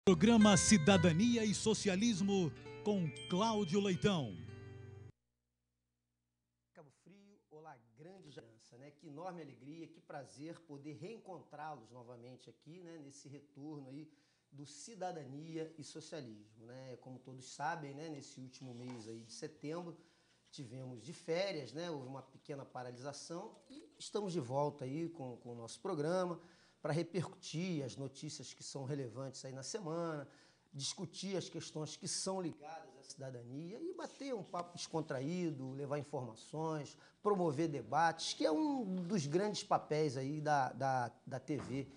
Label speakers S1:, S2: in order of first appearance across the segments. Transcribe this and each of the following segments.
S1: Programa Cidadania e Socialismo com Cláudio Leitão.
S2: Cabo Frio, olá, grande herança, né? Que enorme alegria, que prazer poder reencontrá-los novamente aqui, né? Nesse retorno aí do Cidadania e Socialismo, né? Como todos sabem, né? Nesse último mês aí de setembro, tivemos de férias, né? Houve uma pequena paralisação e estamos de volta aí com o nosso programa para repercutir as notícias que são relevantes aí na semana, discutir as questões que são ligadas à cidadania e bater um papo descontraído, levar informações, promover debates, que é um dos grandes papéis aí da TV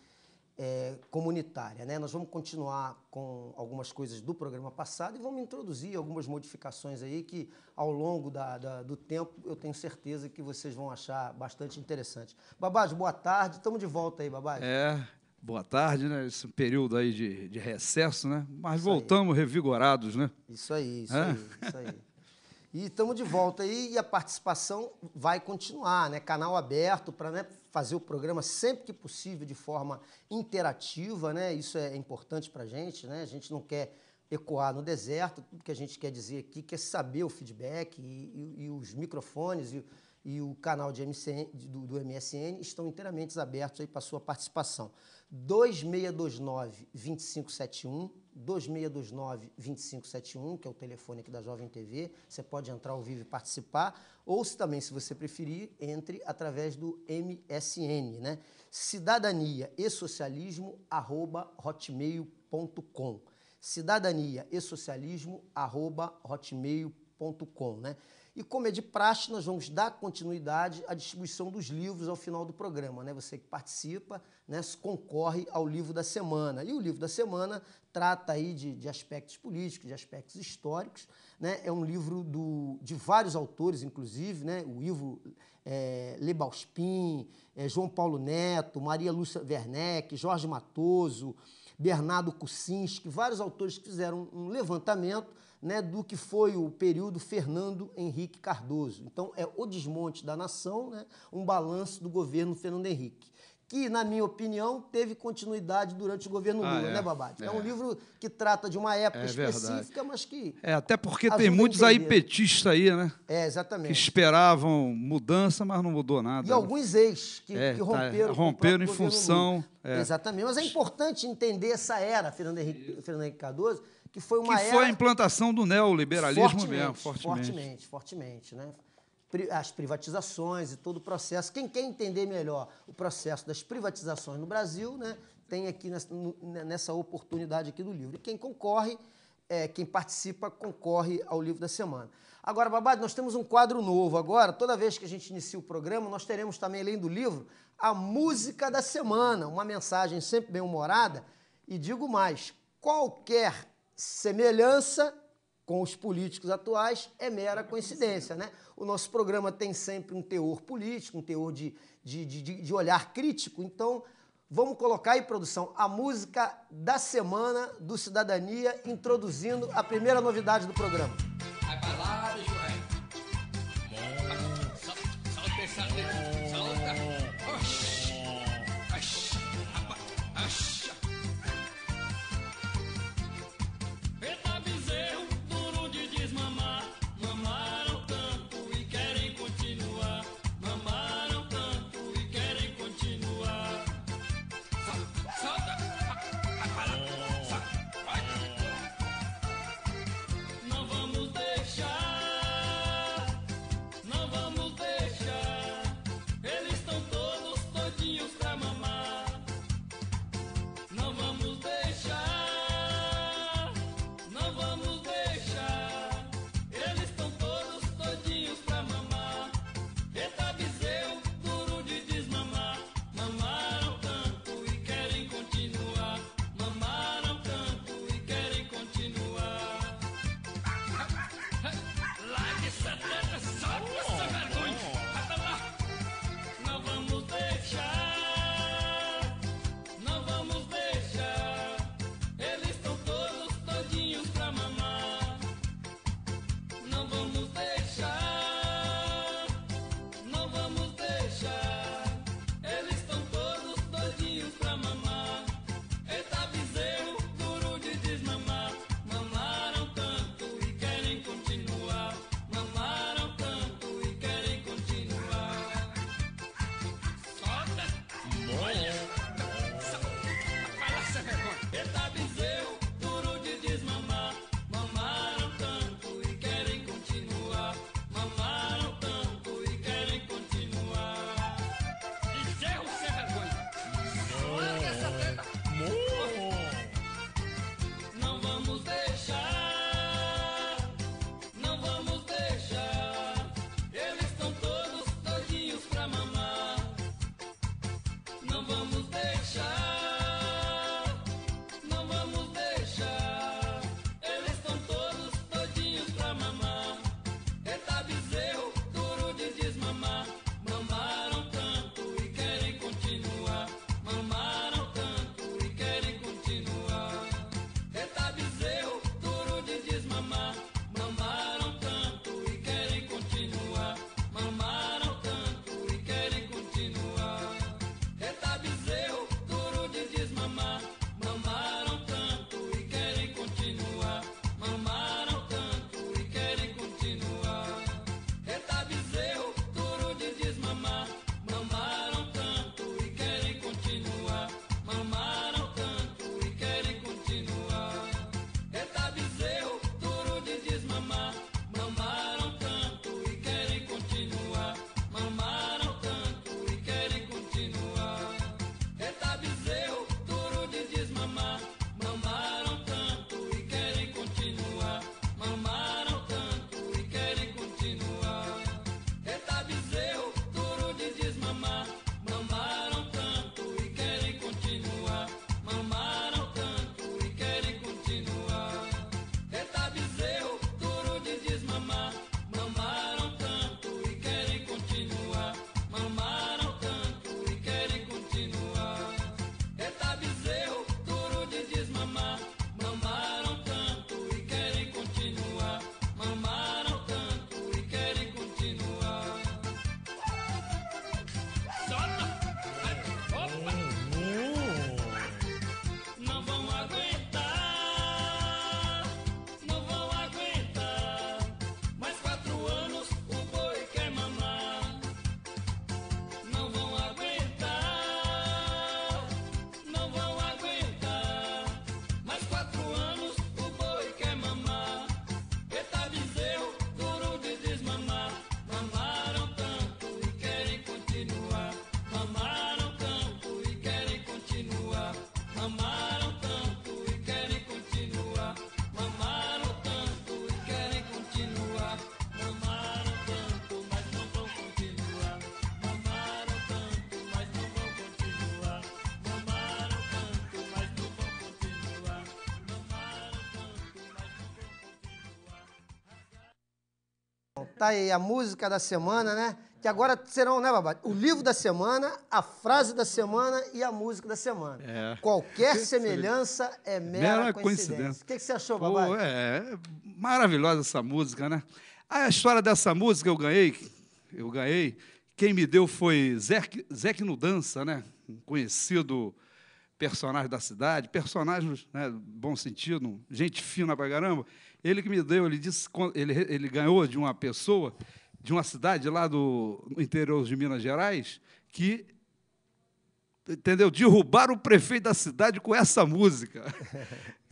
S2: comunitária, né? Nós vamos continuar com algumas coisas do programa passado e vamos introduzir algumas modificações aí que, ao longo do tempo, eu tenho certeza que vocês vão achar bastante interessante. Babad, boa tarde. Estamos de volta aí, Babad.
S3: Boa tarde, né? Esse período aí de recesso, né? Mas
S2: Isso
S3: voltamos
S2: aí.
S3: Revigorados, né?
S2: Isso aí. E estamos de volta aí e a participação vai continuar, né? Canal aberto para, né, fazer o programa sempre que possível de forma interativa, né? Isso é importante para a gente, né? A gente não quer ecoar no deserto, tudo que a gente quer dizer aqui quer saber o feedback e os microfones e o canal de MCN, do MSN estão inteiramente abertos aí para a sua participação. 2629-2571, 2629-2571, que é o telefone aqui da Jovem TV. Você pode entrar ao vivo e participar, ou se também, se você preferir, entre através do MSN, né? Cidadania e Socialismo, @hotmail.com. Cidadania e Socialismo, @hotmail.com, né? E como é de praxe, nós vamos dar continuidade à distribuição dos livros ao final do programa, né? Você que participa, né, concorre ao livro da semana. E o livro da semana trata aí de aspectos políticos, de aspectos históricos, né? É um livro de vários autores, inclusive, né? O Ivo Lebalspin, João Paulo Neto, Maria Lúcia Werneck, Jorge Matoso, Bernardo Kucinski, vários autores que fizeram um levantamento, né, do que foi o período Fernando Henrique Cardoso. Então, é O Desmonte da Nação, né, um balanço do governo Fernando Henrique, que, na minha opinião, teve continuidade durante o governo Lula, né, Babad? É um livro que trata de uma época específica,
S3: verdade.
S2: Mas que...
S3: até porque tem muitos aí petistas aí, né?
S2: Exatamente.
S3: Que esperavam mudança, mas não mudou nada.
S2: E alguns ex que romperam
S3: em função...
S2: Exatamente. Mas é importante entender essa era, Fernando Henrique Cardoso, que foi uma era...
S3: foi a implantação do neoliberalismo mesmo,
S2: fortemente, né? As privatizações e todo o processo. Quem quer entender melhor o processo das privatizações no Brasil, né, tem aqui nessa oportunidade aqui do livro. E quem concorre, quem participa, concorre ao livro da semana. Agora, Babad, nós temos um quadro novo agora. Toda vez que a gente inicia o programa, nós teremos também, além do livro, a música da semana, uma mensagem sempre bem-humorada. E digo mais, qualquer semelhança com os políticos atuais é mera coincidência, né? O nosso programa tem sempre um teor político, um teor de olhar crítico. Então, vamos colocar aí, produção, a música da semana do Cidadania, introduzindo a primeira novidade do programa.
S4: Vai pra lá, bicho, vai. Solta essa... Solta. Eita bezerro, duro de desmamar. Mamaram tanto e querem continuar. Mamaram tanto e querem continuar. Solta. Vai pra lá. Vai. Não vamos
S2: Tá aí a música da semana, né? Que agora serão, né, Babá? O livro da semana, a frase da semana e a música da semana.
S3: É.
S2: Qualquer semelhança é mera
S3: Mera
S2: coincidência.
S3: coincidência.
S2: O que você achou,
S3: Pô,
S2: Babá?
S3: é maravilhosa essa música, né? A história dessa música eu ganhei. Quem me deu foi Zé no Dança, né? Um conhecido personagem da cidade, personagem, né, bom sentido, gente fina pra caramba. Ele que me deu, ele disse, ele ganhou de uma pessoa de uma cidade lá no interior de Minas Gerais que, entendeu, derrubaram o prefeito da cidade com essa música.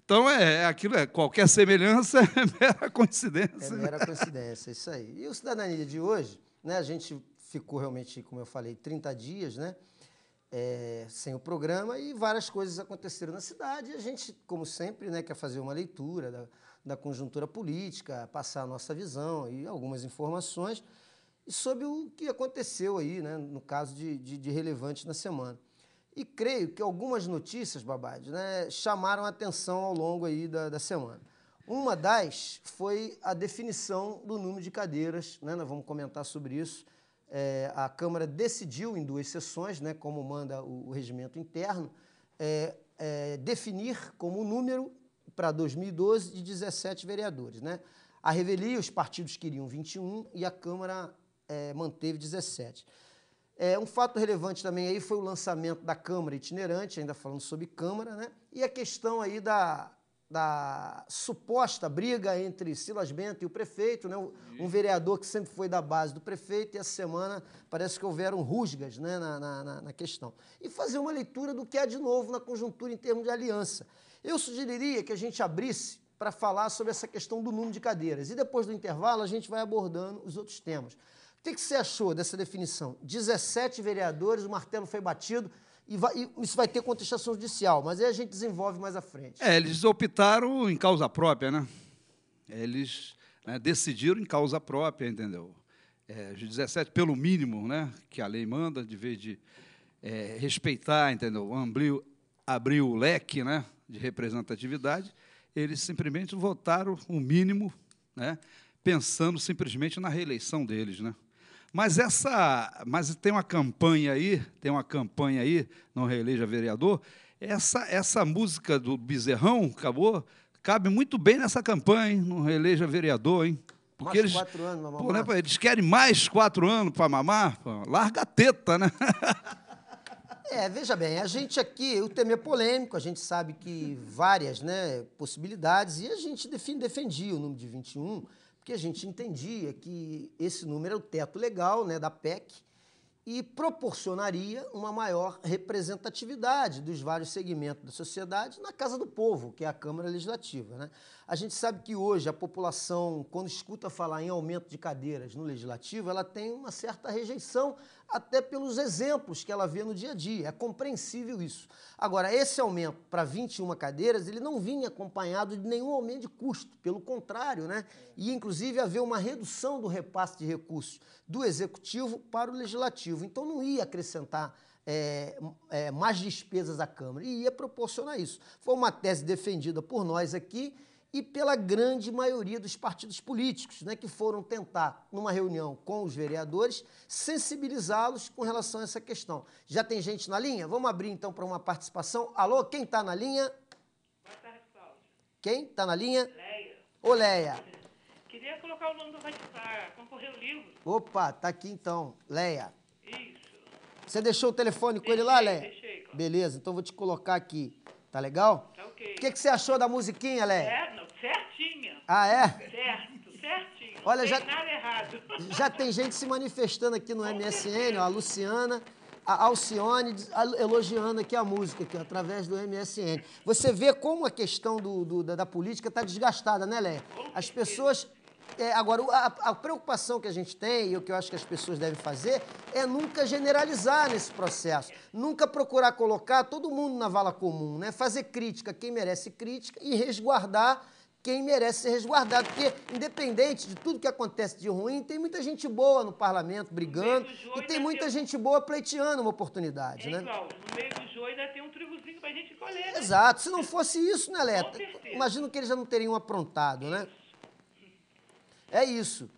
S3: Então, aquilo qualquer semelhança é mera coincidência.
S2: É mera coincidência, isso aí. E o Cidadania de hoje, né, a gente ficou realmente, como eu falei, 30 dias, né, sem o programa e várias coisas aconteceram na cidade. E a gente, como sempre, né, quer fazer uma leitura da conjuntura política, passar a nossa visão e algumas informações sobre o que aconteceu aí, né, no caso de relevante na semana. E creio que algumas notícias, Babade, né, chamaram a atenção ao longo aí da semana. Uma das foi a definição do número de cadeiras, né, nós vamos comentar sobre isso. A Câmara decidiu em 2 sessões, né, como manda o regimento interno, definir como número para 2012 de 17 vereadores. Né? A revelia, os partidos queriam 21 e a Câmara manteve 17. Um fato relevante também aí foi o lançamento da Câmara itinerante, ainda falando sobre Câmara, né? E a questão aí da suposta briga entre Silas Bento e o prefeito, né? Um vereador que sempre foi da base do prefeito, e essa semana parece que houveram rusgas, né, na questão. E fazer uma leitura do que há de novo na conjuntura em termos de aliança. Eu sugeriria que a gente abrisse para falar sobre essa questão do número de cadeiras. E depois do intervalo a gente vai abordando os outros temas. O que você achou dessa definição? 17 vereadores, o martelo foi batido, e isso vai ter contestação judicial, mas aí a gente desenvolve mais à frente.
S3: Eles optaram em causa própria, né? Eles, né, decidiram em causa própria, entendeu? Os 17, pelo mínimo, né, que a lei manda, de vez de respeitar, entendeu? Abrir o leque, né, de representatividade, eles simplesmente votaram o mínimo, né, pensando simplesmente na reeleição deles, né? Mas tem uma campanha aí, não reeleja vereador, essa música do Bezerrão, cabe muito bem nessa campanha, hein? Não reeleja vereador, hein? Porque
S2: Mais 4 anos, mamãe.
S3: Né, eles querem mais 4 anos para mamar, pô, larga a teta, né?
S2: Veja bem, a gente aqui, o tema é polêmico, a gente sabe que várias, né, possibilidades, e a gente defendia o número de 21, porque a gente entendia que esse número é o teto legal, né, da PEC e proporcionaria uma maior representatividade dos vários segmentos da sociedade na Casa do Povo, que é a Câmara Legislativa, né? A gente sabe que hoje a população, quando escuta falar em aumento de cadeiras no Legislativo, ela tem uma certa rejeição, até pelos exemplos que ela vê no dia a dia. É compreensível isso. Agora, esse aumento para 21 cadeiras, ele não vinha acompanhado de nenhum aumento de custo, pelo contrário, né? E, inclusive, haver uma redução do repasse de recursos do Executivo para o Legislativo. Então, não ia acrescentar mais despesas à Câmara, e ia proporcionar isso. Foi uma tese defendida por nós aqui e pela grande maioria dos partidos políticos, né, que foram tentar, numa reunião com os vereadores, sensibilizá-los com relação a essa questão. Já tem gente na linha? Vamos abrir, então, para uma participação. Alô, quem está na linha?
S5: Boa tarde, Cláudio.
S2: Quem está na linha?
S5: Leia.
S2: Ô, Leia.
S5: Queria colocar o nome do para concorrer o livro.
S2: Opa, tá aqui então. Leia.
S5: Isso.
S2: Você deixou o telefone com ele lá, Leia?
S5: Deixei, Cláudio.
S2: Beleza, então vou te colocar aqui. Tá legal?
S5: Tá ok.
S2: O que você achou da musiquinha, Leia?
S5: Certinha.
S2: Ah, é?
S5: Certinho.
S2: Olha,
S5: não
S2: já-
S5: tem nada errado.
S2: Já tem gente se manifestando aqui no MSN, ó, a Luciana, a Alcione elogiando aqui a música, aqui, ó, através do MSN. Você vê como a questão da política está desgastada, né, Léia? As pessoas... agora, a preocupação que a gente tem, e o que eu acho que as pessoas devem fazer, é nunca generalizar nesse processo. Nunca procurar colocar todo mundo na vala comum, né? Fazer crítica a quem merece crítica e resguardar quem merece ser resguardado. Porque, independente de tudo que acontece de ruim, tem muita gente boa no parlamento brigando e tem muita gente boa pleiteando uma oportunidade, né?
S5: Cláudio, no meio do joio ainda tem um trigozinho pra gente colher, né?
S2: Exato. Se não fosse isso, né, Leta?
S5: Com certeza.
S2: Imagino que eles já não teriam aprontado, né? É isso.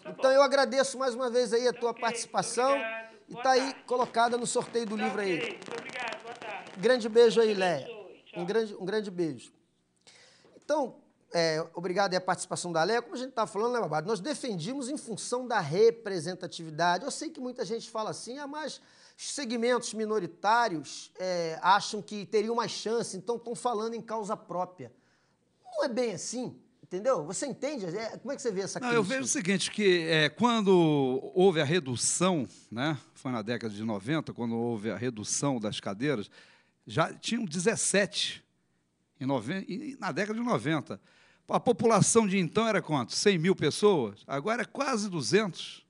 S5: Tá
S2: Então
S5: bom.
S2: eu agradeço mais uma vez aí a tua
S5: Ok,
S2: participação
S5: obrigado.
S2: e
S5: Boa
S2: está aí
S5: tarde.
S2: colocada no sorteio do livro aí.
S5: Ok, muito obrigado. Boa tarde.
S2: Grande beijo aí,
S5: Deus
S2: Léia.
S5: abençoe. Tchau.
S2: Um grande beijo. Então, obrigado aí a participação da Léia. Como a gente estava falando, né, Babado? Nós defendimos em função da representatividade. Eu sei que muita gente fala assim, mas os segmentos minoritários acham que teriam mais chance, então estão falando em causa própria. Não é bem assim, entendeu? Você entende? Como é que você vê essa
S3: Não,
S2: crítica?
S3: eu vejo o seguinte, que quando houve a redução, né, foi na década de 90, quando houve a redução das cadeiras, já tinham 17 e na década de 90. A população de então era quanto? 100 mil pessoas? Agora é quase 200.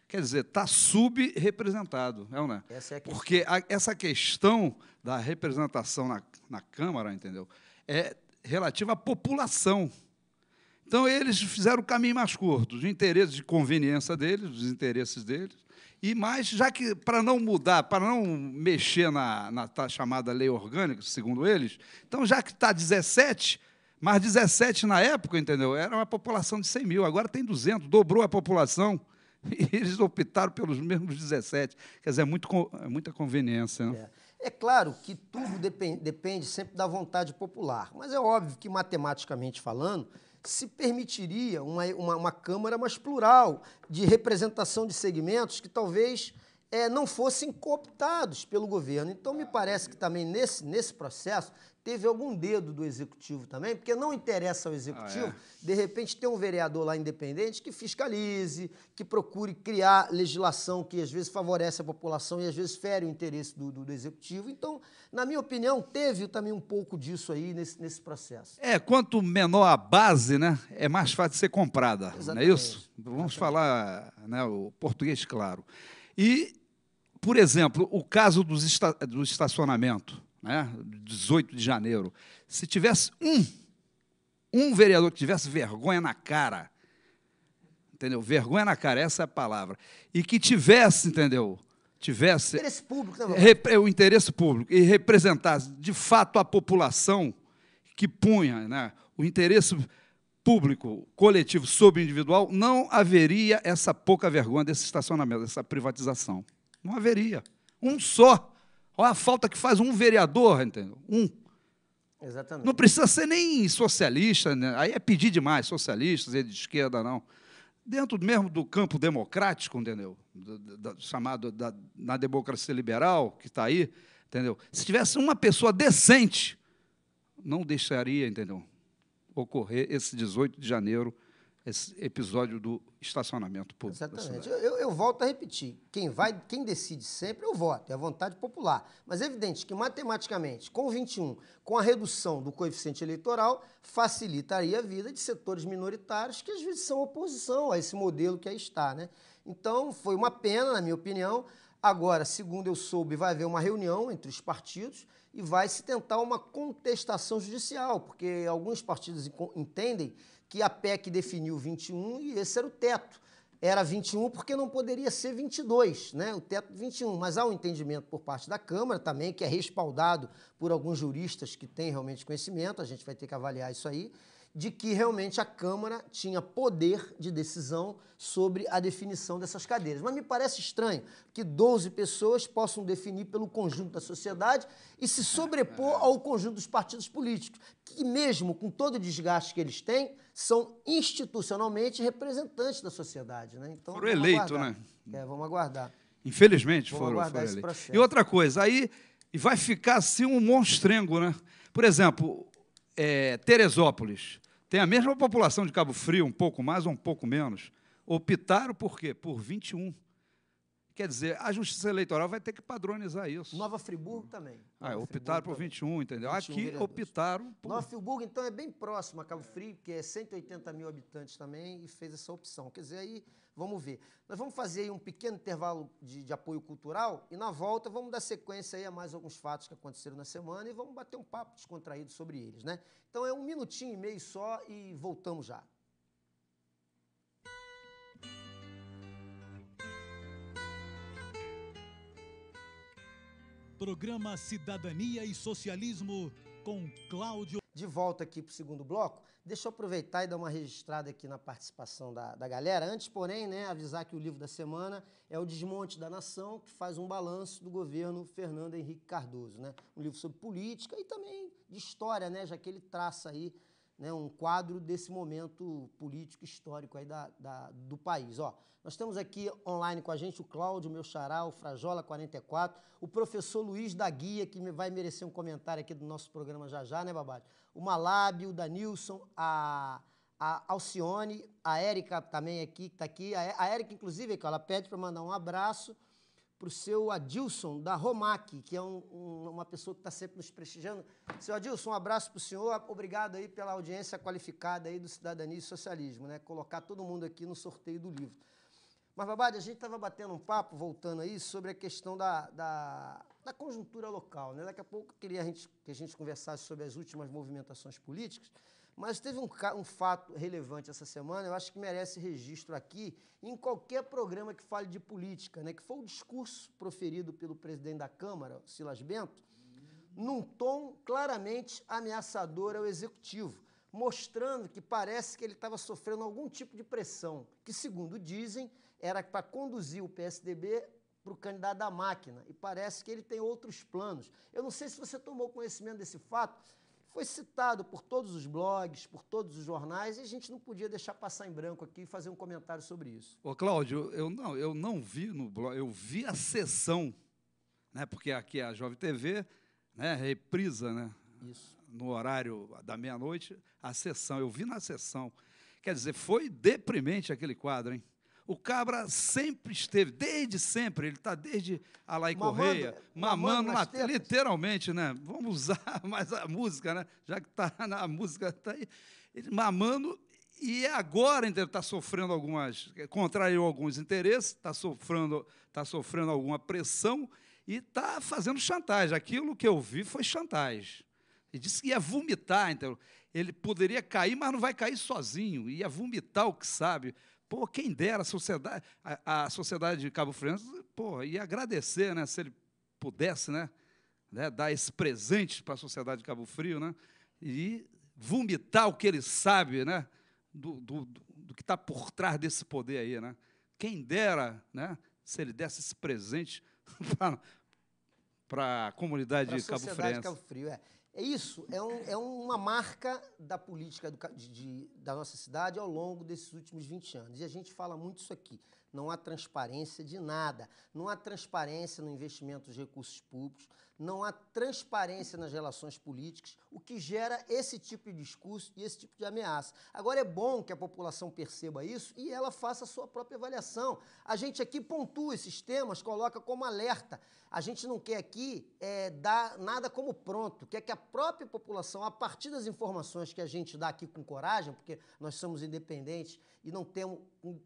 S3: Quer dizer, está subrepresentado, não é?
S2: Essa é a questão.
S3: Porque essa questão da representação na Câmara, entendeu? É relativa à população. Então, eles fizeram o caminho mais curto, os interesses de conveniência deles, os interesses deles, e mais, já que, para não mudar, para não mexer na chamada lei orgânica, segundo eles, então, já que está 17, mas 17 na época, entendeu? Era uma população de 100 mil, agora tem 200, dobrou a população, e eles optaram pelos mesmos 17. Quer dizer, é muita conveniência, né?
S2: É claro que tudo depende sempre da vontade popular, mas é óbvio que, matematicamente falando, se permitiria uma Câmara mais plural, de representação de segmentos que talvez não fossem cooptados pelo governo. Então, me parece que também nesse processo teve algum dedo do Executivo também, porque não interessa ao Executivo, de repente, ter um vereador lá independente que fiscalize, que procure criar legislação que às vezes favorece a população e às vezes fere o interesse do Executivo. Então, na minha opinião, teve também um pouco disso aí nesse processo.
S3: Quanto menor a base, né, é mais fácil de ser comprada,
S2: Exatamente.
S3: não é isso? Vamos falar, né, o português claro. E, por exemplo, o caso do estacionamento, né, 18 de janeiro, se tivesse um vereador que tivesse vergonha na cara, entendeu? Vergonha na cara, essa é a palavra, e que tivesse, entendeu? Tivesse
S2: Interesse público, né,
S3: o interesse público e representasse, de fato, a população que punha, né, o interesse público, coletivo sobre o individual, não haveria essa pouca vergonha desse estacionamento, dessa privatização. Não haveria. Um só. Olha a falta que faz um vereador, entendeu?
S2: Exatamente.
S3: Não precisa ser nem socialista, né? Aí é pedir demais, socialistas, de esquerda, não. Dentro mesmo do campo democrático, entendeu? Chamado na democracia liberal, que está aí, entendeu? Se tivesse uma pessoa decente, não deixaria, entendeu, ocorrer esse 18 de janeiro, esse episódio do estacionamento público.
S2: Exatamente. Eu volto a repetir. Quem decide sempre é o voto, é a vontade popular. Mas é evidente que, matematicamente, com o 21, com a redução do coeficiente eleitoral, facilitaria a vida de setores minoritários que, às vezes, são oposição a esse modelo que aí está, né? Então, foi uma pena, na minha opinião. Agora, segundo eu soube, vai haver uma reunião entre os partidos e vai se tentar uma contestação judicial, porque alguns partidos entendem que a PEC definiu 21 e esse era o teto. Era 21 porque não poderia ser 22, né? O teto 21. Mas há um entendimento por parte da Câmara também, que é respaldado por alguns juristas que têm realmente conhecimento, a gente vai ter que avaliar isso aí, de que realmente a Câmara tinha poder de decisão sobre a definição dessas cadeiras. Mas me parece estranho que 12 pessoas possam definir pelo conjunto da sociedade e se sobrepor ao conjunto dos partidos políticos, que mesmo com todo o desgaste que eles têm, são institucionalmente representantes da sociedade, né? Então,
S3: foram eleitos, né?
S2: Vamos aguardar.
S3: Infelizmente
S2: Vamos
S3: foram
S2: aguardar esse
S3: eleitos.
S2: processo.
S3: E outra coisa, aí vai ficar assim um monstrengo, né? Por exemplo, Teresópolis tem a mesma população de Cabo Frio, um pouco mais ou um pouco menos. Optaram por quê? Por 21. Quer dizer, a Justiça Eleitoral vai ter que padronizar isso.
S2: Nova Friburgo também.
S3: Optaram por 21, entendeu?
S2: 21
S3: Aqui
S2: vereadores.
S3: optaram por...
S2: Nova Friburgo, então, é bem próximo a Cabo Frio, que é 180 mil habitantes também, e fez essa opção. Quer dizer, aí, vamos ver. Nós vamos fazer aí um pequeno intervalo de apoio cultural e, na volta, vamos dar sequência aí a mais alguns fatos que aconteceram na semana e vamos bater um papo descontraído sobre eles, né? Então, é 1 minutinho e meio só e voltamos já.
S1: Programa Cidadania e Socialismo com Cláudio
S2: de volta aqui para o segundo bloco. Deixa eu aproveitar e dar uma registrada aqui na participação da galera. Antes, porém, né, avisar que o livro da semana é O Desmonte da Nação, que faz um balanço do governo Fernando Henrique Cardoso, né? Um livro sobre política e também de história, né, já que ele traça aí, né, um quadro desse momento político histórico aí do país. Ó, nós temos aqui online com a gente o Cláudio, meu xará, o Frajola44, o professor Luiz da Guia, que vai merecer um comentário aqui do nosso programa já, né, Babado? O Malab, o Danilson, a Alcione, a Érica também aqui, que está aqui. A Érica, inclusive, ela pede para mandar um abraço para o seu Adilson, da Romac, que é uma pessoa que está sempre nos prestigiando. Seu Adilson, um abraço para o senhor. Obrigado aí pela audiência qualificada aí do Cidadania e Socialismo, né? Colocar todo mundo aqui no sorteio do livro. Mas, Babade, a gente estava batendo um papo, voltando aí, sobre a questão da conjuntura local, né? Daqui a pouco eu queria que a gente conversasse sobre as últimas movimentações políticas, mas teve um fato relevante essa semana, eu acho que merece registro aqui, em qualquer programa que fale de política, né? Que foi o discurso proferido pelo presidente da Câmara, Silas Bento, num tom claramente ameaçador ao Executivo, mostrando que parece que ele estava sofrendo algum tipo de pressão, que, segundo dizem, era para conduzir o PSDB para o candidato da máquina, e parece que ele tem outros planos. Eu não sei se você tomou conhecimento desse fato, foi citado por todos os blogs, por todos os jornais, e a gente não podia deixar passar em branco aqui e fazer um comentário sobre isso.
S3: Ô, Cláudio, eu não vi no blog, eu vi a sessão, né, porque aqui é a Jovem TV, né, reprisa, né,
S2: Isso.
S3: no horário da meia-noite, a sessão, eu vi na sessão. Quer dizer, foi deprimente aquele quadro, hein? O Cabra sempre esteve, desde sempre, ele está desde Alain Correia, mamando literalmente, né? Vamos usar mais a música, né? Já que está na música, está aí, ele mamando, e agora ele está sofrendo contraiu alguns interesses, está sofrendo alguma pressão e está fazendo chantagem. Aquilo que eu vi foi chantagem. Ele disse que ia vomitar, então ele poderia cair, mas não vai cair sozinho, ia vomitar o que sabe. Pô, quem dera a sociedade de Cabo Friense, pô, ia agradecer, né, se ele pudesse, né, dar esse presente para a sociedade de Cabo Frio, né, e vomitar o que ele sabe, né, do que está por trás desse poder aí, né. Quem dera, né, se ele desse esse presente para a comunidade de Cabo Friense.
S2: Cabo Frio, É isso, é uma marca da política da nossa cidade ao longo desses últimos 20 anos. E a gente fala muito isso aqui. Não há transparência de nada. Não há transparência no investimento dos recursos públicos. Não há transparência nas relações políticas, o que gera esse tipo de discurso e esse tipo de ameaça. Agora, é bom que a população perceba isso e ela faça a sua própria avaliação. A gente aqui pontua esses temas, coloca como alerta. A gente não quer aqui dar nada como pronto, quer que a própria população, a partir das informações que a gente dá aqui com coragem, porque nós somos independentes e não temos,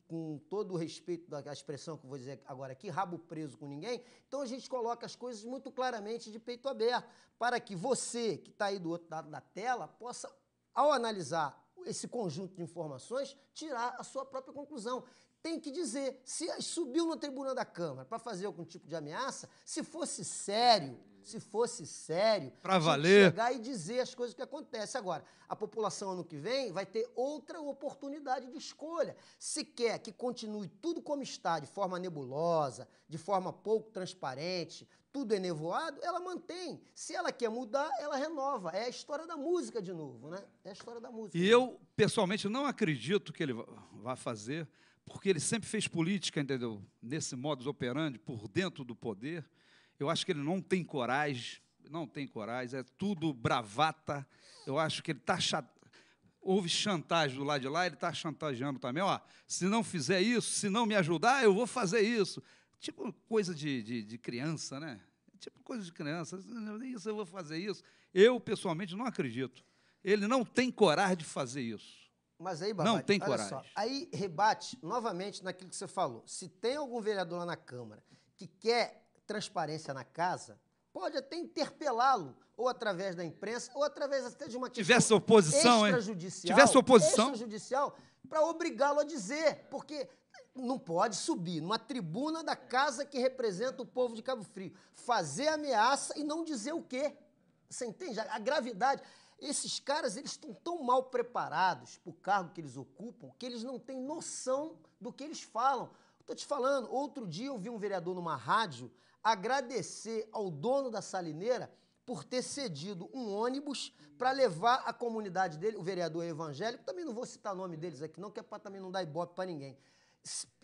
S2: com todo o respeito da expressão que eu vou dizer agora aqui, rabo preso com ninguém, então a gente coloca as coisas muito claramente de peito aberto, para que você, que está aí do outro lado da tela, possa, ao analisar esse conjunto de informações, tirar a sua própria conclusão. Tem que dizer, se subiu na tribuna da Câmara para fazer algum tipo de ameaça, se fosse sério,
S3: para valer,
S2: chegar e dizer as coisas que acontecem. Agora, a população ano que vem vai ter outra oportunidade de escolha. Se quer que continue tudo como está, de forma nebulosa, de forma pouco transparente, tudo enevoado, ela mantém. Se ela quer mudar, ela renova. É a história da música de novo, né? É a história da música.
S3: E eu, pessoalmente, não acredito que ele vá fazer, porque ele sempre fez política, entendeu? Nesse modus operandi, por dentro do poder. Eu acho que ele não tem coragem, é tudo bravata. Eu acho que ele está houve chantagem do lado de lá, ele está chantageando também. Ó, se não fizer isso, se não me ajudar, eu vou fazer isso. Tipo coisa de criança, né? Tipo coisa de criança. Isso, eu vou fazer isso. Eu, pessoalmente, não acredito. Ele não tem coragem de fazer isso.
S2: Mas aí, Babade,
S3: não tem
S2: olha
S3: coragem.
S2: Só, aí rebate novamente naquilo que você falou. Se tem algum vereador lá na Câmara que quer transparência na casa, pode até interpelá-lo, ou através da imprensa, ou através até de uma questão
S3: Tivesse oposição,
S2: extrajudicial, para obrigá-lo a dizer, porque não pode subir numa tribuna da casa que representa o povo de Cabo Frio, fazer ameaça e não dizer o quê. Você entende? A gravidade. Esses caras, eles estão tão mal preparados para o cargo que eles ocupam que eles não têm noção do que eles falam. Estou te falando, outro dia eu vi um vereador numa rádio agradecer ao dono da salineira por ter cedido um ônibus para levar a comunidade dele, o vereador evangélico, também não vou citar o nome deles aqui não, que é para também não dar ibope para ninguém,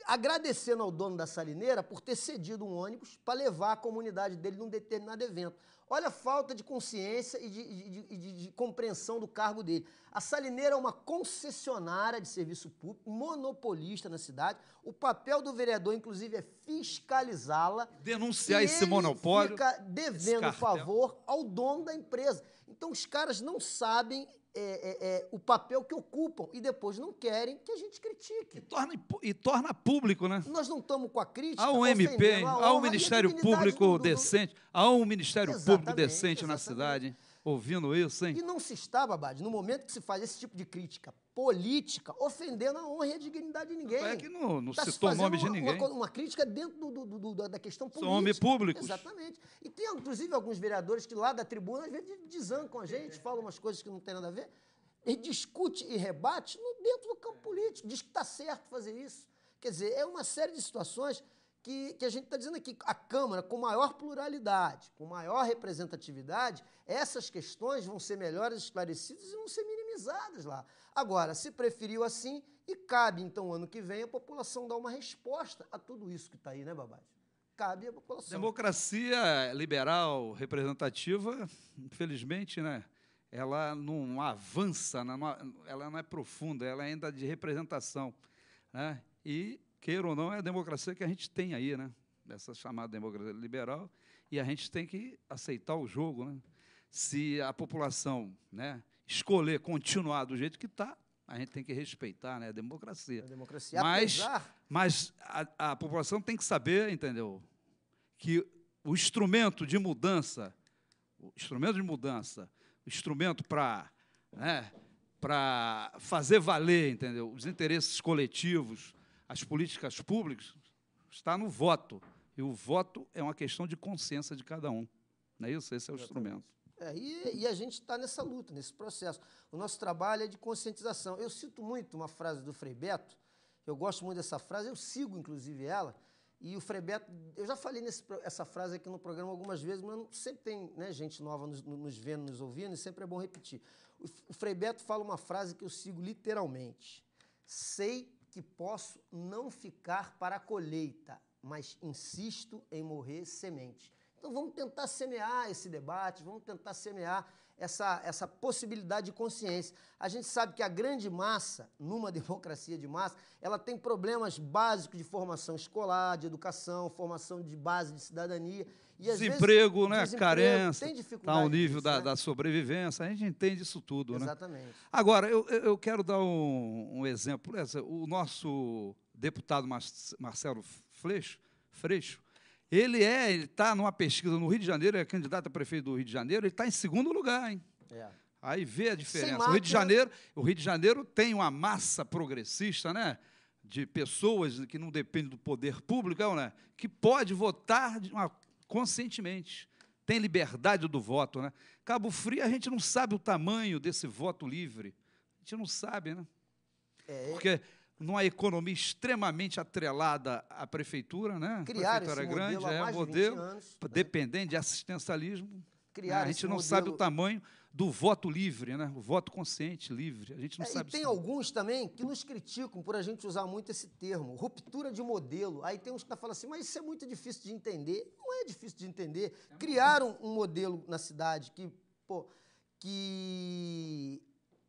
S2: agradecendo ao dono da salineira por ter cedido um ônibus para levar a comunidade dele num determinado evento. Olha a falta de consciência e de compreensão do cargo dele. A salineira é uma concessionária de serviço público, monopolista na cidade. O papel do vereador, inclusive, é fiscalizá-la.
S3: Denunciar esse monopólio.
S2: Fica devendo favor ao dono da empresa. Então, os caras não sabem o papel que ocupam e depois não querem que a gente critique.
S3: E torna público, né?
S2: Nós não estamos com a crítica.
S3: Há um MP, há um Ministério Público decente, há um Ministério Público decente na cidade, ouvindo isso, hein?
S2: E não se está, Babad, no momento que se faz esse tipo de crítica política, ofendendo a honra e a dignidade de ninguém.
S3: É que não
S2: Tá
S3: citou o nome de
S2: uma,
S3: ninguém.
S2: uma crítica dentro da questão política.
S3: São homens públicos.
S2: Exatamente. E tem, inclusive, alguns vereadores que lá da tribuna, às vezes, desancam a gente, falam umas coisas que não tem nada a ver, e discute e rebate dentro do campo político, diz que está certo fazer isso. Quer dizer, é uma série de situações que a gente está dizendo aqui. A Câmara, com maior pluralidade, com maior representatividade, essas questões vão ser melhores esclarecidas e vão ser minimizadas lá. Agora, se preferiu assim, e cabe, então, ano que vem, a população dar uma resposta a tudo isso que está aí, né, Babad? Cabe à população.
S3: Democracia liberal representativa, infelizmente, né, ela não avança, ela não é profunda, ela é ainda de representação, né? E, queira ou não, é a democracia que a gente tem aí, né? Essa chamada democracia liberal, e a gente tem que aceitar o jogo, né? Se a população, né, escolher continuar do jeito que está, a gente tem que respeitar, né, a democracia.
S2: A democracia,
S3: mas a população tem que saber, entendeu, que o instrumento de mudança, o instrumento para, né, para fazer valer, entendeu, os interesses coletivos, as políticas públicas, está no voto. E o voto é uma questão de consciência de cada um. Não é isso? Esse é o instrumento.
S2: E a gente está nessa luta, nesse processo. O nosso trabalho é de conscientização. Eu cito muito uma frase do Frei Beto, eu gosto muito dessa frase, eu sigo, inclusive, ela, e o Frei Beto, eu já falei essa frase aqui no programa algumas vezes, mas sempre tem, né, gente nova nos vendo, nos ouvindo, e sempre é bom repetir. O Frei Beto fala uma frase que eu sigo literalmente. Sei que posso não ficar para a colheita, mas insisto em morrer semente. Então, vamos tentar semear esse debate, vamos tentar semear essa possibilidade de consciência. A gente sabe que a grande massa, numa democracia de massa, ela tem problemas básicos de formação escolar, de educação, formação de base de cidadania. E, às
S3: desemprego,
S2: vezes,
S3: né? Carência,
S2: tem dificuldade
S3: está ao nível
S2: disso, né?
S3: da sobrevivência, a gente entende isso tudo.
S2: Exatamente.
S3: Né? Agora, eu quero dar um exemplo. O nosso deputado Marcelo Freixo, ele está numa pesquisa no Rio de Janeiro, é candidato a prefeito do Rio de Janeiro, ele está em segundo lugar, hein? Aí vê a diferença. O Rio de Janeiro tem uma massa progressista, né, de pessoas que não dependem do poder público, né, que pode votar conscientemente. Tem liberdade do voto, né? Cabo Frio, a gente não sabe o tamanho desse voto livre. A gente não sabe, né? Porque numa economia extremamente atrelada à prefeitura, né?
S2: Criaram
S3: Prefeitura
S2: esse
S3: grande,
S2: modelo há mais de 20
S3: modelo
S2: anos,
S3: dependente de assistencialismo.
S2: Criaram
S3: A gente
S2: esse
S3: não
S2: modelo...
S3: sabe o tamanho do voto livre, né? O voto consciente, livre. A gente não sabe.
S2: E tem alguns também que nos criticam por a gente usar muito esse termo, ruptura de modelo. Aí tem uns que falam assim, mas isso é muito difícil de entender. Não é difícil de entender. Criaram um modelo na cidade que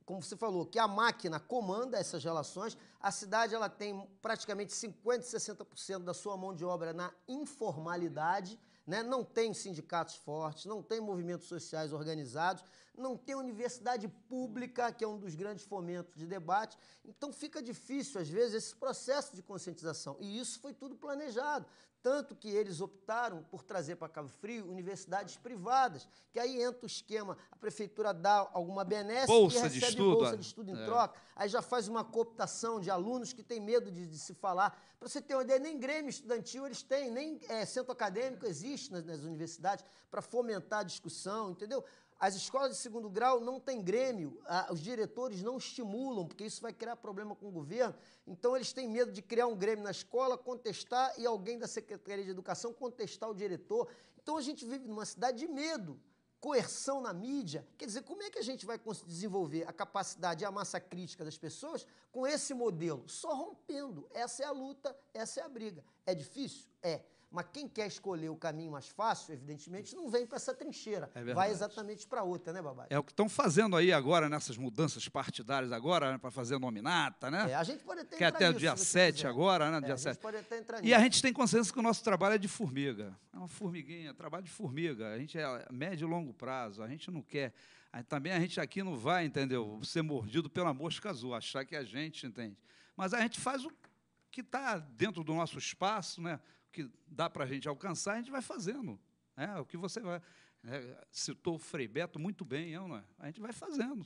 S2: como você falou, que a máquina comanda essas relações. A cidade ela tem praticamente 50%, 60% da sua mão de obra na informalidade, né? Não tem sindicatos fortes, não tem movimentos sociais organizados, não tem universidade pública, que é um dos grandes fomentos de debate. Então fica difícil, às vezes, esse processo de conscientização. E isso foi tudo planejado. Tanto que eles optaram por trazer para Cabo Frio universidades privadas, que aí entra o esquema, a prefeitura dá alguma benesse e recebe bolsa de estudo em troca, aí já faz uma cooptação de alunos que têm medo de se falar. Para você ter uma ideia, nem grêmio estudantil eles têm, nem centro acadêmico existe nas universidades para fomentar a discussão, entendeu? As escolas de segundo grau não têm grêmio, os diretores não estimulam, porque isso vai criar problema com o governo. Então, eles têm medo de criar um grêmio na escola, contestar, e alguém da Secretaria de Educação contestar o diretor. Então, a gente vive numa cidade de medo, coerção na mídia. Quer dizer, como é que a gente vai desenvolver a capacidade e a massa crítica das pessoas com esse modelo? Só rompendo. Essa é a luta, essa é a briga. É difícil? É. Mas quem quer escolher o caminho mais fácil, evidentemente, não vem para essa trincheira. Vai exatamente para outra, né, Babá?
S3: É o que estão fazendo aí agora, nessas mudanças partidárias agora, né, para fazer nominata, né?
S2: A gente pode até
S3: que é até o dia 7 agora, né? Dia 7.
S2: A gente pode até entrar nisso.
S3: E a gente tem consciência que o nosso trabalho é de formiga. É uma formiguinha, trabalho de formiga. A gente é médio e longo prazo, a gente não quer. Também a gente aqui não vai, entendeu, ser mordido pela mosca azul, achar que a gente, entende? Mas a gente faz o que está dentro do nosso espaço, né? Que dá para a gente alcançar, a gente vai fazendo. O que você vai... citou o Frei Beto muito bem, não é? A gente vai fazendo.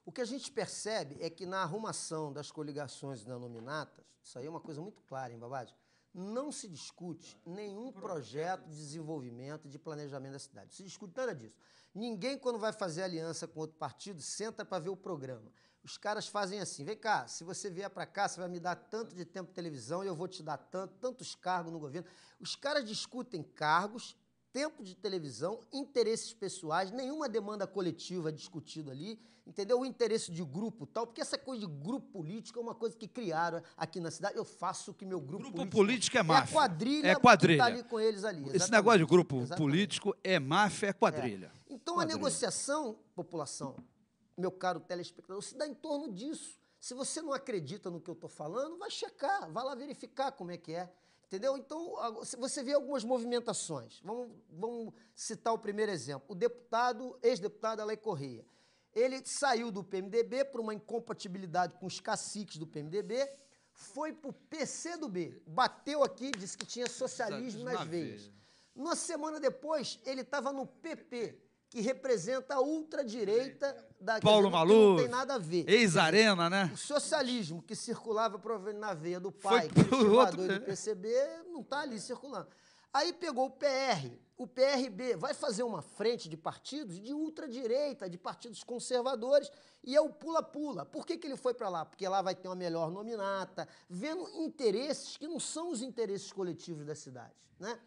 S2: O que a gente percebe é que na arrumação das coligações e das nominatas, isso aí é uma coisa muito clara, hein, Babade? Não se discute nenhum projeto de desenvolvimento e de planejamento da cidade. Não se discute nada disso. Ninguém, quando vai fazer aliança com outro partido, senta para ver o programa. Os caras fazem assim, vem cá, se você vier para cá, você vai me dar tanto de tempo de televisão e eu vou te dar tantos cargos no governo. Os caras discutem cargos, tempo de televisão, interesses pessoais, nenhuma demanda coletiva é discutida ali, entendeu? O interesse de grupo tal, porque essa coisa de grupo político é uma coisa que criaram aqui na cidade. Eu faço o que meu grupo
S3: político é máfia.
S2: É a quadrilha,
S3: que está
S2: ali com eles ali.
S3: Esse exatamente. Negócio de grupo político é máfia, é quadrilha.
S2: Então,
S3: quadrilha.
S2: A negociação, população, meu caro telespectador, se dá em torno disso. Se você não acredita no que eu estou falando, vai checar, vai lá verificar como é que é. Entendeu? Então, você vê algumas movimentações. Vamos citar o primeiro exemplo. O ex-deputado Alei Correia. Ele saiu do PMDB por uma incompatibilidade com os caciques do PMDB, foi para o PCdoB, bateu aqui, disse que tinha socialismo nas veias. Uma semana depois, ele estava no PP, que representa a ultradireita da
S3: Paulo Maluf,
S2: não tem nada a ver.
S3: Ex-Arena, né?
S2: O socialismo que circulava provavelmente na veia do pai, que é o outro do PCB, não está ali circulando. Aí pegou o PR, o PRB, vai fazer uma frente de partidos de ultradireita, de partidos conservadores, e é o pula-pula. Por que ele foi para lá? Porque lá vai ter uma melhor nominata, vendo interesses que não são os interesses coletivos da cidade, né?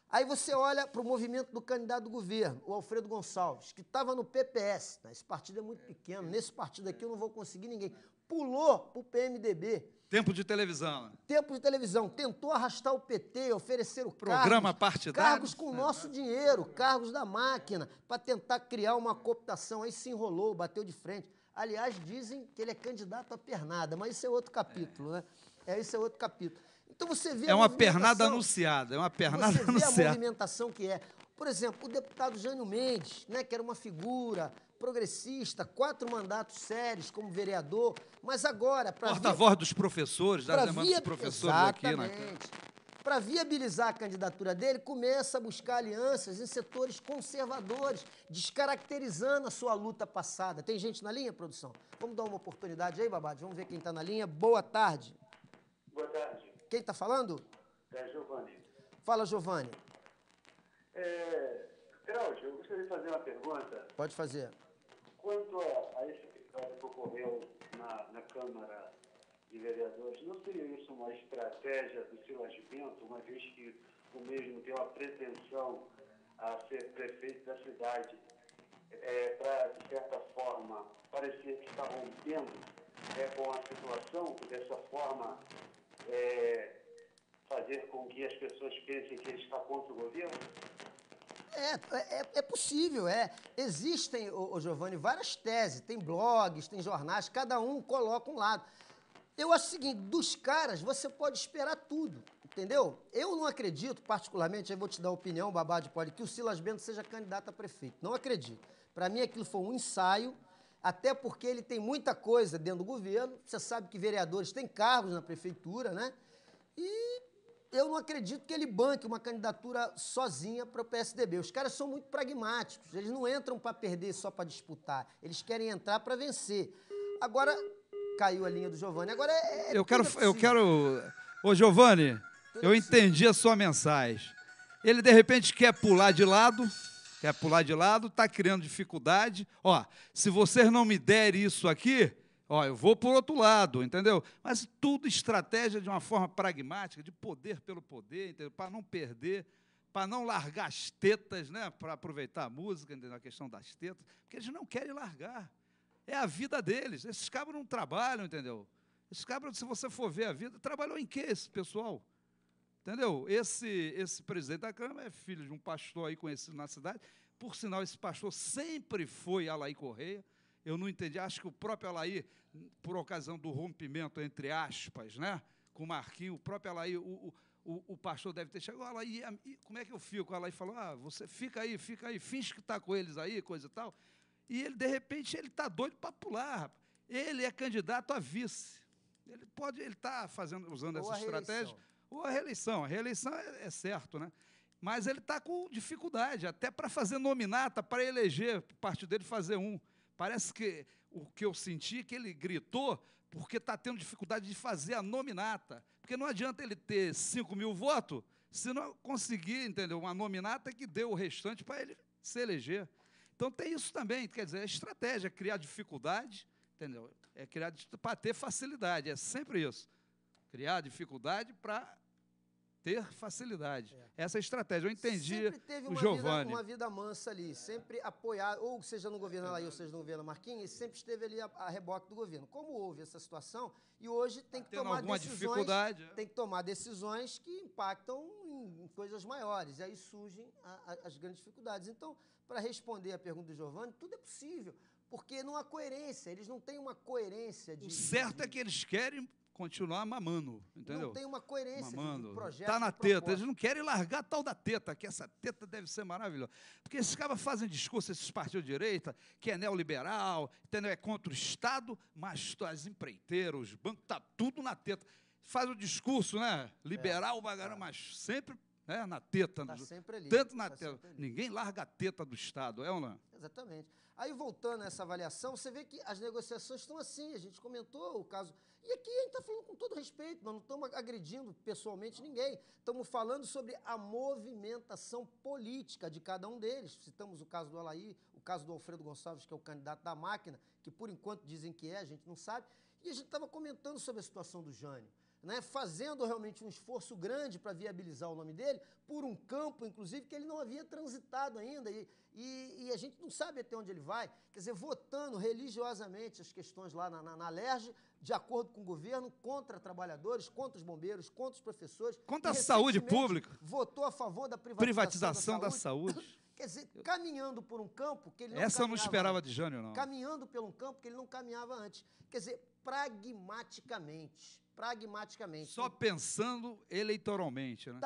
S2: Aí você olha para o movimento do candidato do governo, o Alfredo Gonçalves, que estava no PPS. Esse partido é muito pequeno, nesse partido aqui eu não vou conseguir ninguém. Pulou para o PMDB.
S3: Tempo de televisão.
S2: Tempo de televisão. Tentou arrastar o PT, oferecer o
S3: programa partidário.
S2: Cargos com o nosso dinheiro, cargos da máquina, para tentar criar uma cooptação. Aí se enrolou, bateu de frente. Aliás, dizem que ele é candidato a pernada, mas isso é outro capítulo, né? Isso é outro capítulo. Então você vê
S3: uma pernada anunciada, é uma pernada
S2: anunciada. Você vê a movimentação que é. Por exemplo, o deputado Jânio Mendes, né, que era uma figura progressista, 4 mandatos sérios como vereador, mas agora...
S3: Porta-voz dos professores, das demandas dos professores aqui, né?
S2: Para viabilizar a candidatura dele, começa a buscar alianças em setores conservadores, descaracterizando a sua luta passada. Tem gente na linha, produção? Vamos dar uma oportunidade aí, Babade? Vamos ver quem está na linha. Boa tarde.
S6: Boa tarde.
S2: Quem está falando?
S6: É Giovanni.
S2: Fala, Giovanni.
S6: Cláudio, eu gostaria de fazer uma pergunta.
S2: Pode fazer.
S6: Quanto a esse episódio que ocorreu na Câmara de Vereadores, não seria isso uma estratégia do Silas Bento, uma vez que o mesmo tem uma pretensão a ser prefeito da cidade, para, de certa forma, parecer que está rompendo com a situação, dessa forma fazer com que as pessoas pensem que ele está contra o governo?
S2: É possível, Existem, Giovanni, várias teses, tem blogs, tem jornais, cada um coloca um lado. Eu acho o seguinte, dos caras você pode esperar tudo, entendeu? Eu não acredito, particularmente, aí vou te dar opinião, Babade pode, que o Silas Bento seja candidato a prefeito. Não acredito. Para mim aquilo foi um ensaio, até porque ele tem muita coisa dentro do governo, você sabe que vereadores têm cargos na prefeitura, né? E eu não acredito que ele banque uma candidatura sozinha para o PSDB. Os caras são muito pragmáticos, eles não entram para perder só para disputar, eles querem entrar para vencer. Agora, caiu a linha do Giovanni, agora
S3: eu quero... Ô, Giovanni, eu entendi a sua mensagem. Ele, de repente, quer pular de lado, quer pular de lado, está criando dificuldade. Ó, se vocês não me derem isso aqui, ó, eu vou para o outro lado, entendeu? Mas tudo estratégia de uma forma pragmática, de poder pelo poder, entendeu? Para não perder, para não largar as tetas, né? Para aproveitar a música, entendeu? A questão das tetas, porque eles não querem largar. É a vida deles. Esses cabos não trabalham, entendeu? Esses cabos, se você for ver a vida, trabalhou em quê esse pessoal? Entendeu? Esse presidente da Câmara é filho de um pastor aí conhecido na cidade. Por sinal, esse pastor sempre foi Alaí Correia. Eu não entendi, acho que o próprio Alaí, por ocasião do rompimento, entre aspas, né, com o Marquinhos, o próprio Alaí, o pastor deve ter chegado, Alaí, como é que eu fico? O Alaí falou, você fica aí, finge que está com eles aí, coisa e tal. E ele, de repente, ele está doido para pular, rapaz. Ele é candidato a vice. Ele está usando essa estratégia. Ou a reeleição. A reeleição é certo, né? Mas ele está com dificuldade, até para fazer nominata, para eleger, o partido dele fazer um. Parece que o que eu senti é que ele gritou porque está tendo dificuldade de fazer a nominata. Porque não adianta ele ter 5 mil votos se não conseguir, entendeu? Uma nominata que dê o restante para ele se eleger. Então tem isso também, quer dizer, é estratégia, criar dificuldade, entendeu? É criar para ter facilidade, é sempre isso. Criar dificuldade para ter facilidade. Essa é a estratégia. Eu entendi
S2: sempre teve
S3: o Giovanni.
S2: uma vida mansa ali, sempre apoiado, ou seja no governo Alaí, ou seja no governo Marquinhos, sempre esteve ali a reboque do governo. Como houve essa situação, e hoje tem que tomar decisões, tem que tomar decisões que impactam em coisas maiores, e aí surgem as grandes dificuldades. Então, para responder a pergunta do Giovanni, tudo é possível, porque não há coerência, eles não têm uma coerência de...
S3: O certo é que eles querem continuar mamando, entendeu?
S2: Não tem uma coerência de projeto.
S3: Está na teta, eles não querem largar a tal da teta, que essa teta deve ser maravilhosa. Porque esses caras fazem discurso, esses partidos de direita, que é neoliberal, entendeu? É contra o Estado, mas as empreiteiras, os bancos, está tudo na teta. Faz o discurso, né? Liberal, mas sempre, né, na teta.
S2: Está sempre ali.
S3: Tanto na teta. Ninguém larga a teta do Estado, é ou não?
S2: Exatamente. Aí, voltando a essa avaliação, você vê que as negociações estão assim, a gente comentou o caso... E aqui a gente está falando com todo respeito, nós não estamos agredindo pessoalmente ninguém, estamos falando sobre a movimentação política de cada um deles. Citamos o caso do Alaí, o caso do Alfredo Gonçalves, que é o candidato da máquina, que por enquanto dizem que é, a gente não sabe, e a gente estava comentando sobre a situação do Jânio, né, fazendo realmente um esforço grande para viabilizar o nome dele, por um campo, inclusive, que ele não havia transitado ainda, e a gente não sabe até onde ele vai, quer dizer, votando religiosamente as questões lá na LERJ, de acordo com o governo, contra trabalhadores, contra os bombeiros, contra os professores.
S3: Contra a saúde pública.
S2: Votou a favor da privatização
S3: da saúde.
S2: Quer dizer, caminhando por um campo que ele não
S3: Essa eu não esperava de Jânio, não.
S2: Caminhando por um campo que ele não caminhava antes. Quer dizer, pragmaticamente.
S3: Só pensando eleitoralmente, né?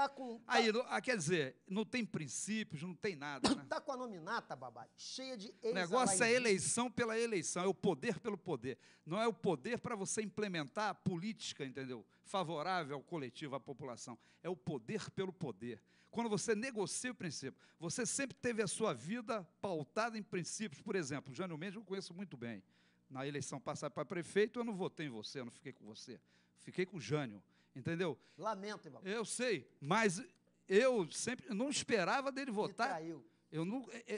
S3: Aí, quer dizer, não tem princípios, não tem nada, né?
S2: Está com a nominata, Babá, cheia de
S3: O negócio é eleição pela eleição, é o poder pelo poder. Não é o poder para você implementar a política, entendeu? Favorável ao coletivo, à população. É o poder pelo poder. Quando você negocia o princípio, você sempre teve a sua vida pautada em princípios. Por exemplo, o Jânio Mendes eu conheço muito bem. Na eleição passada para prefeito, eu não votei em você, eu não fiquei com você. Fiquei com o Jânio, entendeu?
S2: Lamento, irmão.
S3: Eu sei, mas eu sempre não esperava dele votar.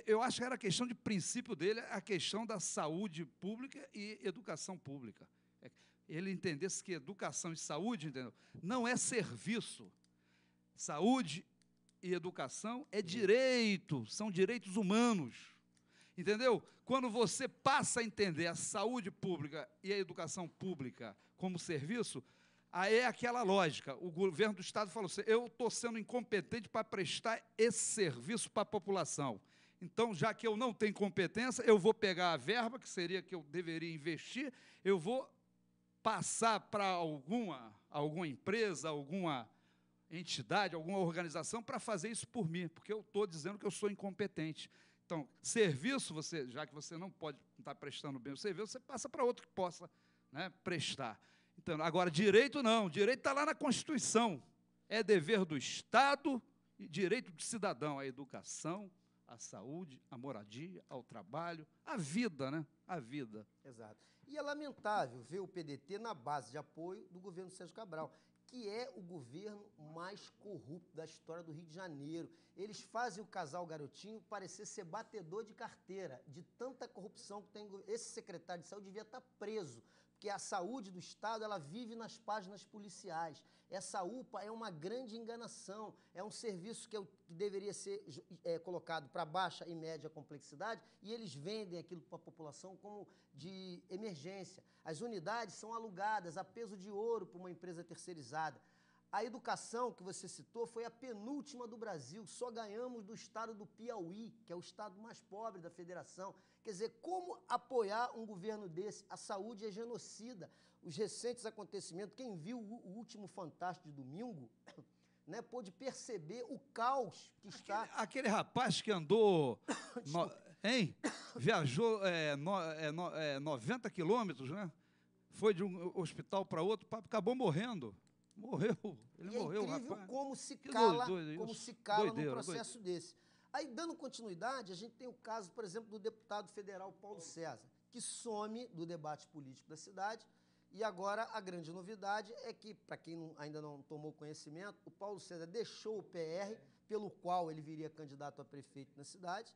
S3: Eu acho que era a questão de princípio dele, a questão da saúde pública e educação pública. Ele entendesse que educação e saúde, entendeu? Não é serviço. Saúde e educação é direito, são direitos humanos. Entendeu? Quando você passa a entender a saúde pública e a educação pública como serviço, aí é aquela lógica. O governo do Estado falou assim, eu estou sendo incompetente para prestar esse serviço para a população. Então, já que eu não tenho competência, eu vou pegar a verba, que seria que eu deveria investir, eu vou passar para alguma empresa, alguma entidade, alguma organização para fazer isso por mim, porque eu estou dizendo que eu sou incompetente. Então, serviço, já que você não pode estar prestando bem o serviço, você passa para outro que possa, né, prestar. Então, agora, direito não, direito está lá na Constituição. É dever do Estado e direito do cidadão, a educação, a saúde, a moradia, ao trabalho, a vida, né? A vida.
S2: Exato. E é lamentável ver o PDT na base de apoio do governo Sérgio Cabral, que é o governo mais corrupto da história do Rio de Janeiro. Eles fazem o casal Garotinho parecer ser batedor de carteira, de tanta corrupção que tem. Esse secretário de saúde devia estar preso, porque a saúde do Estado ela vive nas páginas policiais. Essa UPA é uma grande enganação, é um serviço que deveria ser colocado para baixa e média complexidade, e eles vendem aquilo para a população como de emergência. As unidades são alugadas a peso de ouro por uma empresa terceirizada. A educação que você citou foi a penúltima do Brasil, só ganhamos do estado do Piauí, que é o estado mais pobre da federação. Quer dizer, como apoiar um governo desse? A saúde é genocida. Os recentes acontecimentos, quem viu o último Fantástico de domingo, né, pôde perceber o caos que está...
S3: Aquele rapaz que andou... Viajou 90 quilômetros, né? Foi de um hospital para outro, acabou morrendo. Morreu, ele morreu,
S2: incrível
S3: rapaz.
S2: Como se cala,
S3: Doideira,
S2: num processo desse. Aí, dando continuidade, a gente tem o caso, por exemplo, do deputado federal Paulo César, que some do debate político da cidade, e agora a grande novidade é que, para quem ainda não tomou conhecimento, o Paulo César deixou o PR, pelo qual ele viria candidato a prefeito na cidade,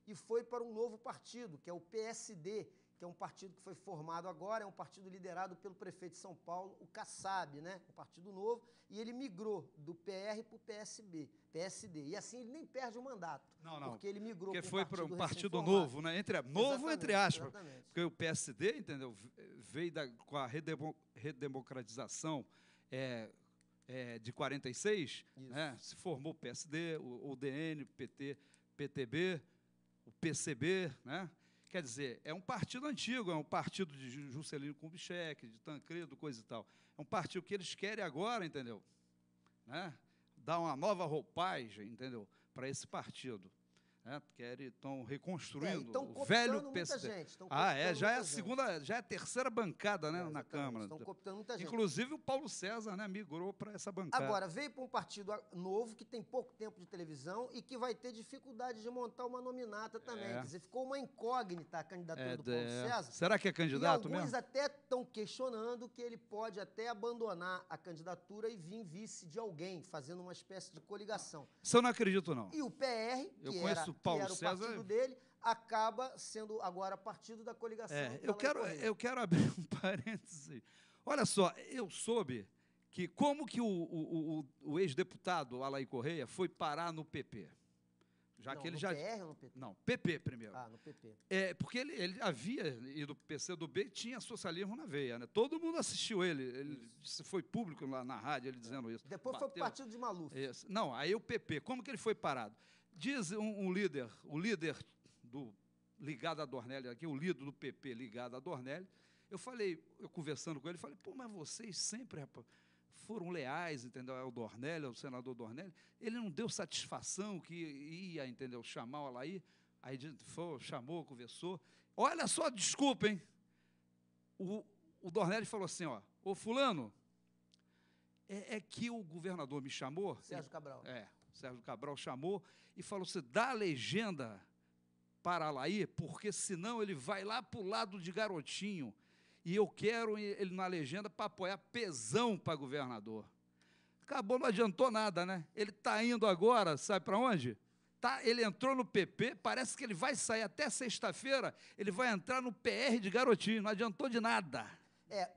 S2: e foi para um novo partido, que é o PSD, que é um partido que foi formado agora, é um partido liderado pelo prefeito de São Paulo, o Kassab, né? Um partido novo, e ele migrou do PR para o PSD. E assim ele nem perde o mandato.
S3: Não.
S2: Porque ele migrou
S3: porque foi para um partido
S2: recém-formado.
S3: novo, né? Novo entre aspas.
S2: Exatamente.
S3: Porque o PSD, entendeu? Veio com a redemocratização de 46, né? Se formou o PSD, o DN, o PT, PTB, o PCB, né? Quer dizer, é um partido antigo, é um partido de Juscelino Kubitschek, de Tancredo, coisa e tal. É um partido que eles querem agora, entendeu? Né? Dar uma nova roupagem, entendeu? Para esse partido. Né? Estão reconstruindo o velho PSD. Já é a segunda, já é a terceira bancada, né, na Câmara.
S2: Estão cooptando muita gente.
S3: Inclusive o Paulo César, né, migrou para essa bancada.
S2: Agora, veio para um partido novo, que tem pouco tempo de televisão e que vai ter dificuldade de montar uma nominata também. Quer dizer, ficou uma incógnita a candidatura do Paulo César.
S3: Será que é candidato
S2: mesmo? Alguns
S3: mesmo?
S2: até estão questionando que ele pode até abandonar a candidatura e vir vice de alguém, fazendo uma espécie de coligação.
S3: Isso eu não acredito, não.
S2: E o PR, que era o partido dele, acaba sendo agora partido da coligação.
S3: Eu quero abrir um parêntese. Olha só, eu soube que como que o ex-deputado Alair Correia foi parar no PP. Já
S2: não,
S3: que ele
S2: no
S3: já
S2: PR ou no PP?
S3: Não, PP primeiro.
S2: No PP.
S3: Porque ele havia ido para o PCdoB e tinha socialismo na veia, né? Todo mundo assistiu ele foi público lá na rádio ele dizendo isso.
S2: Depois foi para o partido de Maluf.
S3: Não, aí o PP, como que ele foi parado? Diz o líder do ligado a Dornelles aqui, o líder do PP ligado a Dornelles, eu conversando com ele, falei, mas vocês sempre, rapaz, foram leais, entendeu, ao Dornelles, ao senador Dornelles, ele não deu satisfação que ia, entendeu, chamar o Alair, aí chamou, conversou, olha só, desculpa, hein, o Dornelles falou assim, ô fulano, é que o governador me chamou...
S2: Sérgio Cabral.
S3: Sérgio Cabral chamou e falou assim, dá a legenda para Alair, porque senão ele vai lá para o lado de Garotinho, e eu quero ele na legenda para apoiar pesão para governador. Acabou, não adiantou nada, né? Ele está indo agora, sabe para onde? Ele entrou no PP, parece que ele vai sair até sexta-feira, ele vai entrar no PR de Garotinho, não adiantou de nada.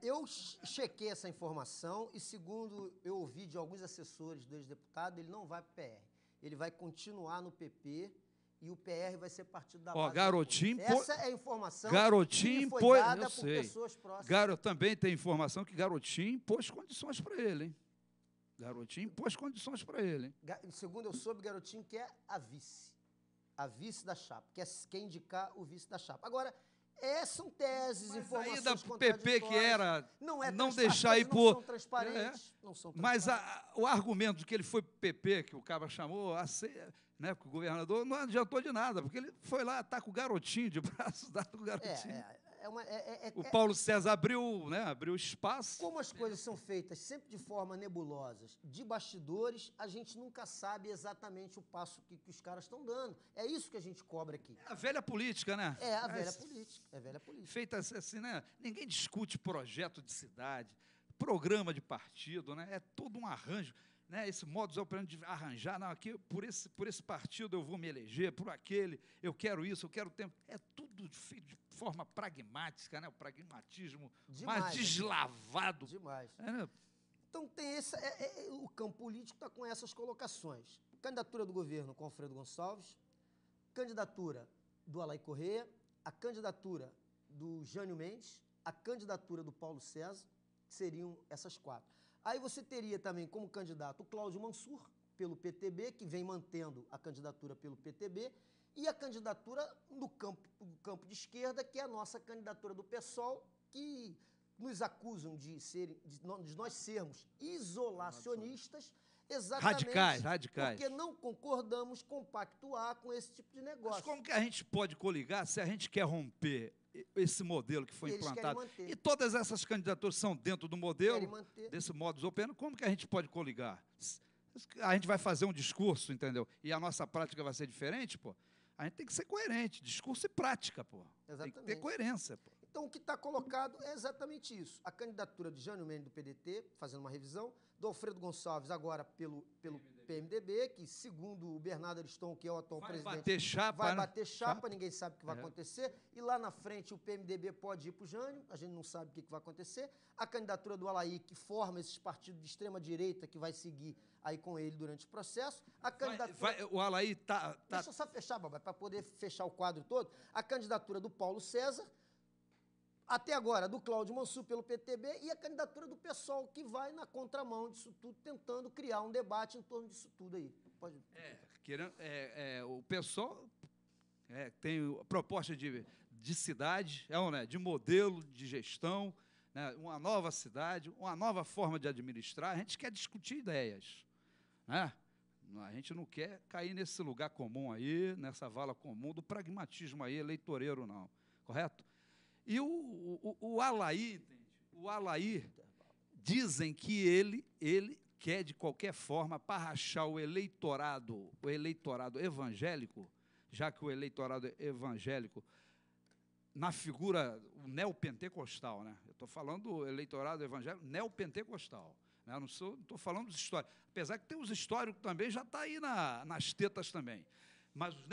S2: Eu chequei essa informação e, segundo eu ouvi de alguns assessores do ex-deputado, ele não vai para o PR. Ele vai continuar no PP e o PR vai ser partido da base.
S3: Garotinho...
S2: Essa é a informação
S3: Garotinho
S2: que foi dada por
S3: sei.
S2: Pessoas próximas.
S3: Também tem informação que Garotinho impôs condições para ele, hein? Garotinho impôs condições para ele, hein?
S2: Segundo eu soube, Garotinho quer a vice da chapa, quer indicar o vice da chapa. Agora... são teses, informações
S3: saída para o PP que era não deixar ir
S2: por... Não são transparentes.
S3: Mas o argumento de que ele foi para o PP, que o cara chamou, né, o governador, não adiantou de nada, porque ele foi lá, está com o Garotinho, de braço dado com o Garotinho. O Paulo César abriu espaço.
S2: Como as coisas são feitas sempre de forma nebulosas, de bastidores, a gente nunca sabe exatamente o passo que os caras estão dando. É isso que a gente cobra aqui.
S3: É a velha política, né?
S2: É a velha política.
S3: Feita assim, né? Ninguém discute projeto de cidade, programa de partido, né? É todo um arranjo, né? Esse modus operandi de arranjar, não, aqui por esse partido eu vou me eleger, por aquele, eu quero isso, eu quero tempo. É tudo feito de forma pragmática, né? O pragmatismo
S2: Demais,
S3: mais
S2: né?
S3: deslavado.
S2: Demais.
S3: É, né?
S2: Então, tem o campo político está com essas colocações. Candidatura do governo com Alfredo Gonçalves, candidatura do Alain Correia, a candidatura do Jânio Mendes, a candidatura do Paulo César, que seriam essas 4. Aí você teria também como candidato o Cláudio Mansur, pelo PTB, que vem mantendo a candidatura pelo PTB, e a candidatura do campo de esquerda, que é a nossa candidatura do PSOL, que nos acusam de nós sermos isolacionistas, exatamente
S3: radicais.
S2: porque não concordamos compactuar com esse tipo de negócio.
S3: Mas como que a gente pode coligar se a gente quer romper esse modelo que foi
S2: Eles
S3: implantado?
S2: querem manter.
S3: E todas essas candidaturas são dentro do modelo,
S2: Querem manter.
S3: desse modus operandi, como que a gente pode coligar? A gente vai fazer um discurso, entendeu? E a nossa prática vai ser diferente, pô? A gente tem que ser coerente, discurso e prática, pô.
S2: Exatamente.
S3: Tem que ter coerência, pô.
S2: Então, o que está colocado é exatamente isso. A candidatura de Jânio Mendes do PDT, fazendo uma revisão, do Alfredo Gonçalves agora pelo PMDB, que, segundo o Bernardo Ariston, que é o atual presidente, vai bater chapa, ninguém sabe o que vai acontecer. E lá na frente o PMDB pode ir para o Jânio, a gente não sabe o que vai acontecer. A candidatura do Alaí, que forma esses partidos de extrema-direita, que vai seguir aí com ele durante o processo. A candidatura...
S3: O Alaí tá...
S2: Deixa eu só fechar, Babai, para poder fechar o quadro todo. A candidatura do Paulo César, até agora, do Cláudio Mansur pelo PTB, e a candidatura do PSOL, que vai na contramão disso tudo, tentando criar um debate em torno disso tudo aí. Pode...
S3: O PSOL tem a proposta de cidade, né, de modelo de gestão, né, uma nova cidade, uma nova forma de administrar. A gente quer discutir ideias, né? A gente não quer cair nesse lugar comum aí, nessa vala comum do pragmatismo aí, eleitoreiro, não. Correto? E o Alaí, entende? O Alaí, dizem que ele quer, de qualquer forma, parrachar o eleitorado evangélico, já que o eleitorado evangélico, na figura neopentecostal, né? Eu estou falando do eleitorado evangélico neopentecostal. Né? Não estou falando dos históricos. Apesar que tem os históricos também, já está aí nas tetas também. Mas os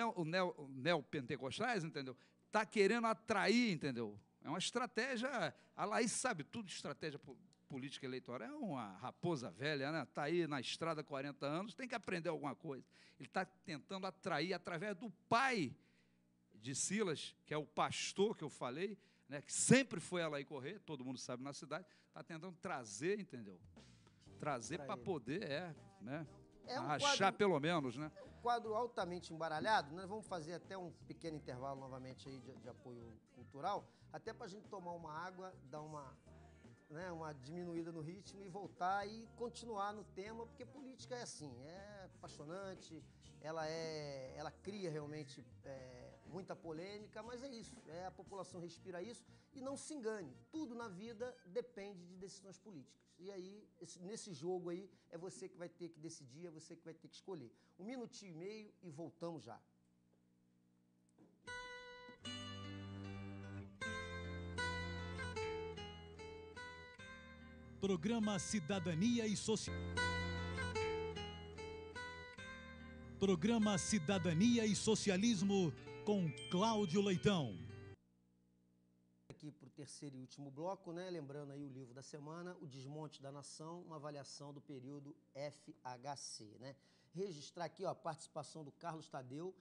S3: neopentecostais, entendeu? Está querendo atrair, entendeu? É uma estratégia, a Laís sabe tudo de estratégia política eleitoral, é uma raposa velha, né? Está aí na estrada há 40 anos, tem que aprender alguma coisa. Ele está tentando atrair, através do pai de Silas, que é o pastor que eu falei, né? Que sempre foi a Alaí Correia, todo mundo sabe na cidade, está tentando trazer, entendeu? Trazer para poder, né? Achar pelo menos, né?
S2: É um quadro altamente embaralhado. Nós vamos fazer até um pequeno intervalo novamente aí de apoio cultural, até para a gente tomar uma água, dar uma diminuída no ritmo e voltar e continuar no tema, porque política é assim, é apaixonante, ela cria realmente muita polêmica, mas é isso, a população respira isso e não se engane, tudo na vida depende de decisões políticas. E aí, nesse jogo aí, é você que vai ter que decidir, é você que vai ter que escolher. 1 minutinho e meio e voltamos já.
S1: Programa Cidadania e Programa Cidadania e Socialismo com Cláudio Leitão.
S2: Aqui para o terceiro e último bloco, né? Lembrando aí o livro da semana, O Desmonte da Nação, uma avaliação do período FHC, né? Registrar aqui a participação do Carlos Tadeu,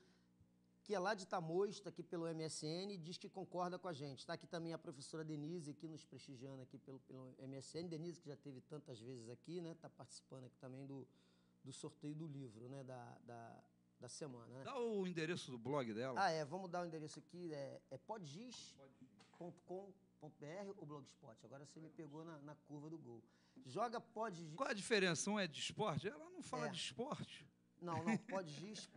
S2: que é lá de Tamoios, está aqui pelo MSN, e diz que concorda com a gente. Está aqui também a professora Denise, aqui nos prestigiando aqui pelo MSN. Denise, que já esteve tantas vezes aqui, né? Está participando aqui também do sorteio do livro, né? Da semana, né?
S3: Dá o endereço do blog dela.
S2: Vamos dar o endereço aqui, podgiz.com.br ou Blogspot. Agora você me pegou na curva do gol. Joga Podgiz...
S3: Qual a diferença? Um é de esporte? Ela não fala de esporte.
S2: Não, Podgiz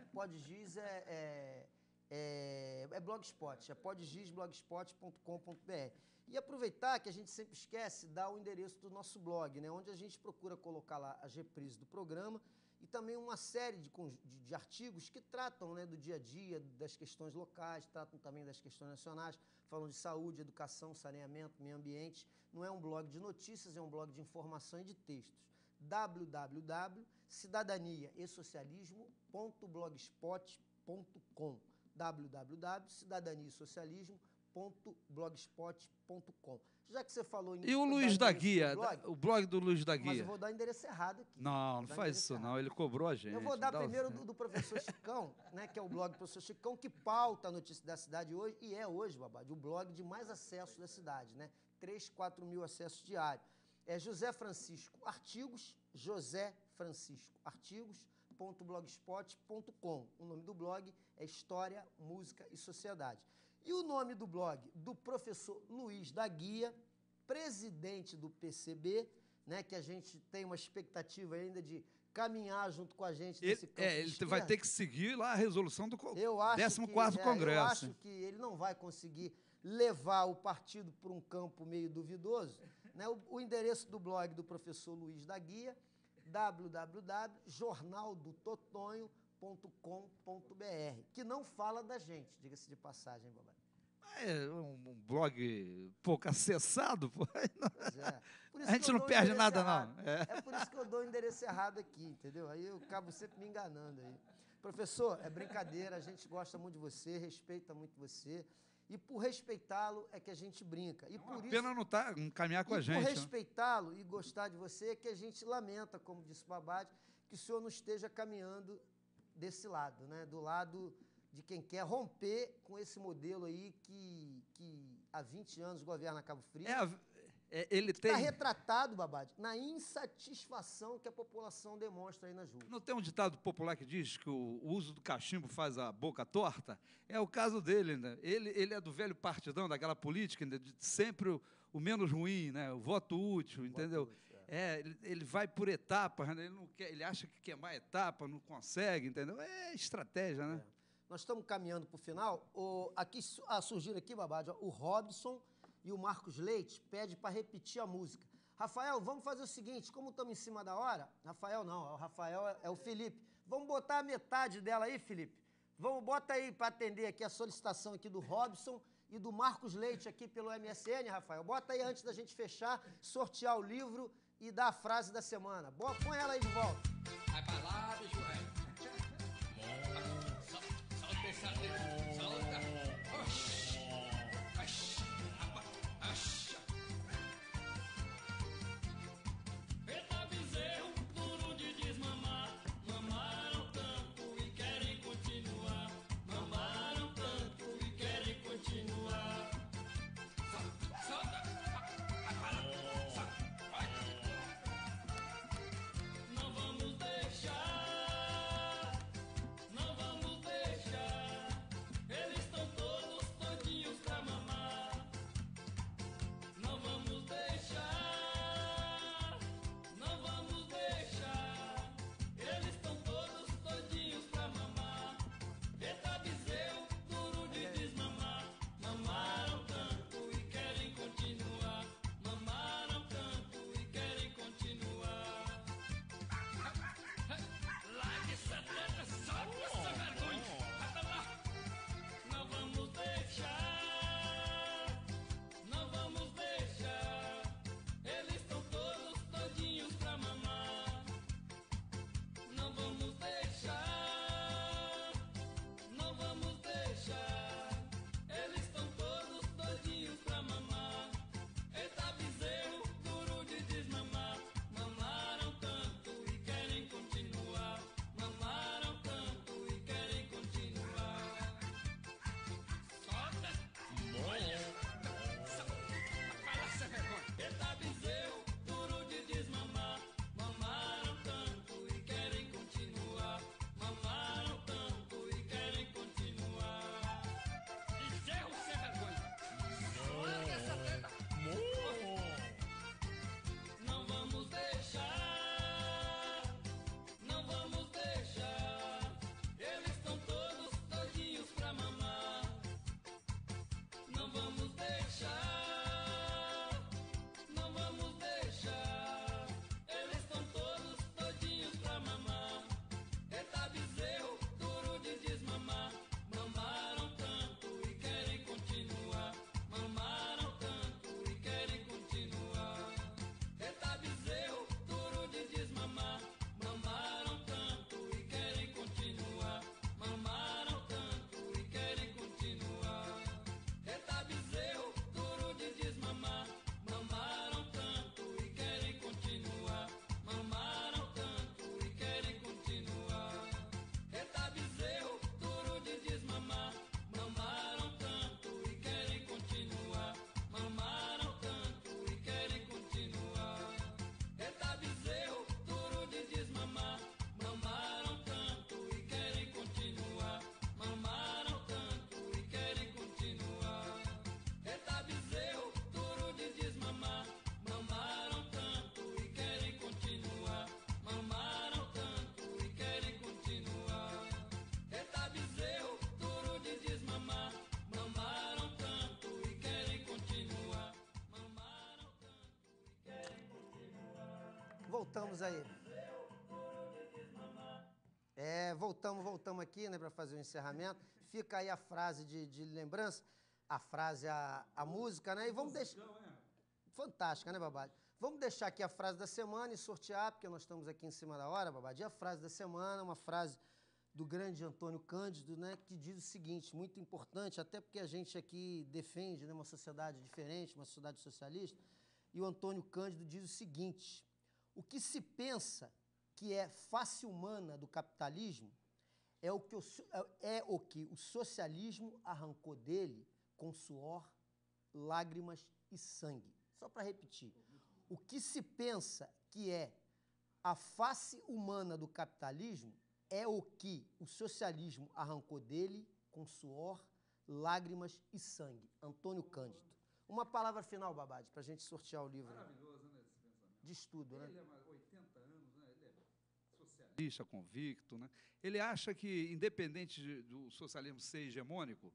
S2: é Blogspot, é podgizblogspot.com.br. E aproveitar que a gente sempre esquece, dar o endereço do nosso blog, né, onde a gente procura colocar lá as reprises do programa e também uma série de artigos que tratam, né, do dia a dia, das questões locais, tratam também das questões nacionais, falam de saúde, educação, saneamento, meio ambiente. Não é um blog de notícias, é um blog de informação e de textos. www.cidadaniaesocialismo.blogspot.com www.cidadaniaesocialismo.blogspot.com. Já que você falou em...
S3: E o Luiz da Guia, o blog do Luiz da Guia?
S2: Mas eu vou dar o endereço errado aqui.
S3: Não faz isso não, ele cobrou a gente.
S2: Eu vou dar primeiro do professor Chicão, né, que é o blog do professor Chicão, que pauta a notícia da cidade hoje, e é hoje, Babade, o blog de mais acessos da cidade, né? 3, 4 mil acessos diários. É José Francisco Artigos, joséfranciscoartigos.blogspot.com. O nome do blog é História, Música e Sociedade. E o nome do blog do professor Luiz da Guia, presidente do PCB, né, que a gente tem uma expectativa ainda de caminhar junto com a gente nesse campo
S3: ele
S2: esquerda.
S3: vai ter que seguir lá a resolução do
S2: 14º
S3: Congresso.
S2: Eu acho que ele não vai conseguir levar o partido para um campo meio duvidoso, né? O endereço do blog do professor Luiz da Guia, www.jornaldototonho.com.br, que não fala da gente, diga-se de passagem, Babá.
S3: É um blog pouco acessado, pô.
S2: Pois é. Por isso
S3: A gente
S2: que eu
S3: não
S2: dou o
S3: perde
S2: endereço
S3: nada,
S2: errado.
S3: não.
S2: É por isso que eu dou o endereço errado aqui, entendeu? Aí eu acabo sempre me enganando aí. Professor, é brincadeira, a gente gosta muito de você, respeita muito você. E por respeitá-lo é que a gente brinca. E por
S3: Pena não caminhar com a gente.
S2: Por
S3: né?
S2: respeitá-lo e gostar de você é que a gente lamenta, como disse o Babade, que o senhor não esteja caminhando desse lado, né? Do lado de quem quer romper com esse modelo aí que há 20 anos governa Cabo Frio.
S3: Ele
S2: Está retratado, Babade, na insatisfação que a população demonstra aí nas ruas.
S3: Não tem um ditado popular que diz que o uso do cachimbo faz a boca torta? É o caso dele, né? Ele é do velho partidão, daquela política, né? De sempre o menos ruim, né? O voto útil, entendeu? Ele vai por etapas, né? Ele acha que queimar etapa, não consegue, entendeu? É estratégia, né?
S2: Nós estamos caminhando para o final. Surgiram aqui, Babade, o Robson e o Marcos Leite pede para repetir a música. Rafael, vamos fazer o seguinte, como estamos em cima da hora... Rafael não, o Rafael é o Felipe. Vamos botar a metade dela aí, Felipe? Bota aí para atender aqui a solicitação aqui do Robson e do Marcos Leite aqui pelo MSN, Rafael. Bota aí antes da gente fechar, sortear o livro e dar a frase da semana. Põe ela aí de volta.
S4: Vai pra lá, bicho, velho. Solta essa letra, solta. Eita bezerro, duro de desmamar, mamaram tanto e querem continuar, mamaram tanto e querem continuar. Solta, não vamos deixar, eles estão todos
S2: voltamos aí. Voltamos aqui, né, para fazer o encerramento. Fica aí a frase de lembrança, a frase, a música, né? E vamos deixar... Fantástica, né, Babade? Vamos deixar aqui a frase da semana e sortear, porque nós estamos aqui em cima da hora, Babade. E a frase da semana, uma frase do grande Antônio Cândido, né, que diz o seguinte, muito importante, até porque a gente aqui defende, né, uma sociedade diferente, uma sociedade socialista, e o Antônio Cândido diz o seguinte: o que se pensa que é face humana do capitalismo é o que o socialismo arrancou dele com suor, lágrimas e sangue. Só para repetir, o que se pensa que é a face humana do capitalismo é o que o socialismo arrancou dele com suor, lágrimas e sangue. Antônio Cândido. Uma palavra final, Babade, para a gente sortear o livro.
S3: Maravilhoso, né, esse pensamento.
S2: De estudo, né?
S3: Ele é 80 anos, né? Ele é socialista convicto, né? Ele acha que, independente do socialismo ser hegemônico,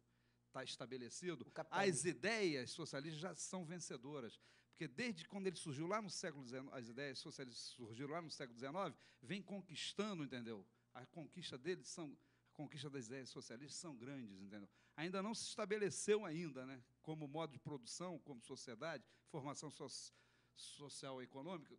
S3: está estabelecido, as ideias socialistas já são vencedoras. Porque desde quando ele surgiu lá no século XIX, as ideias socialistas surgiram lá no século XIX, vem conquistando, entendeu? A conquista deles a conquista das ideias socialistas são grandes, entendeu? Ainda não se estabeleceu ainda, né, como modo de produção, como sociedade, formação social e econômica,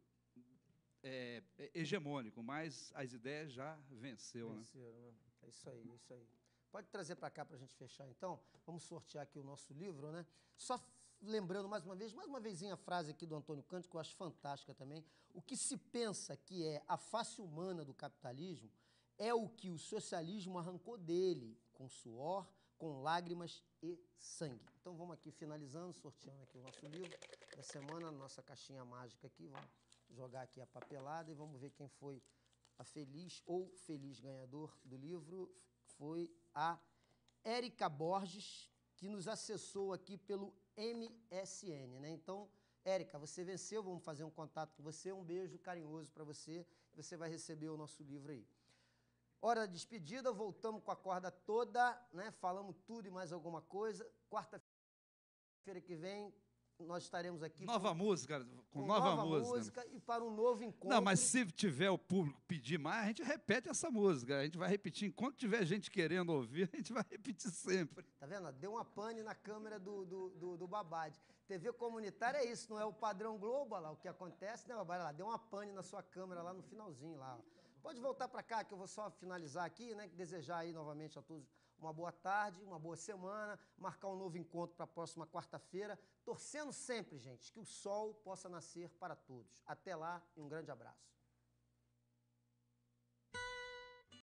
S3: hegemônico, mas as ideias já venceram, né?
S2: Né? É isso aí, é isso aí. Pode trazer para cá para a gente fechar, então. Vamos sortear aqui o nosso livro, né? Só lembrando mais uma vezinha a frase aqui do Antônio Cândido, que eu acho fantástica também. O que se pensa que é a face humana do capitalismo é o que o socialismo arrancou dele, com suor, com lágrimas e sangue. Então vamos aqui finalizando, sorteando aqui o nosso livro da semana, nossa caixinha mágica aqui. Vamos jogar aqui a papelada e vamos ver quem foi a feliz ou feliz ganhador do livro. Foi a Érica Borges, que nos acessou aqui pelo MSN, né? Então, Érica, você venceu, vamos fazer um contato com você, um beijo carinhoso para você, você vai receber o nosso livro aí. Hora da despedida, voltamos com a corda toda, né? Falamos tudo e mais alguma coisa. Quarta-feira que vem, nós estaremos aqui
S3: Nova música,
S2: com
S3: nova
S2: música e para um novo encontro.
S3: Não, mas se tiver o público pedir mais, a gente repete essa música. A gente vai repetir. Enquanto tiver gente querendo ouvir, a gente vai repetir sempre.
S2: Tá vendo? Deu uma pane na câmera do Babade. TV comunitária é isso, não é o padrão Globo, olha lá, o que acontece, né, Babade? Lá, deu uma pane na sua câmera lá no finalzinho. Lá. Pode voltar para cá, que eu vou só finalizar aqui, né? Desejar aí novamente a todos uma boa tarde, uma boa semana, marcar um novo encontro para a próxima quarta-feira, torcendo sempre, gente, que o sol possa nascer para todos. Até lá e um grande abraço.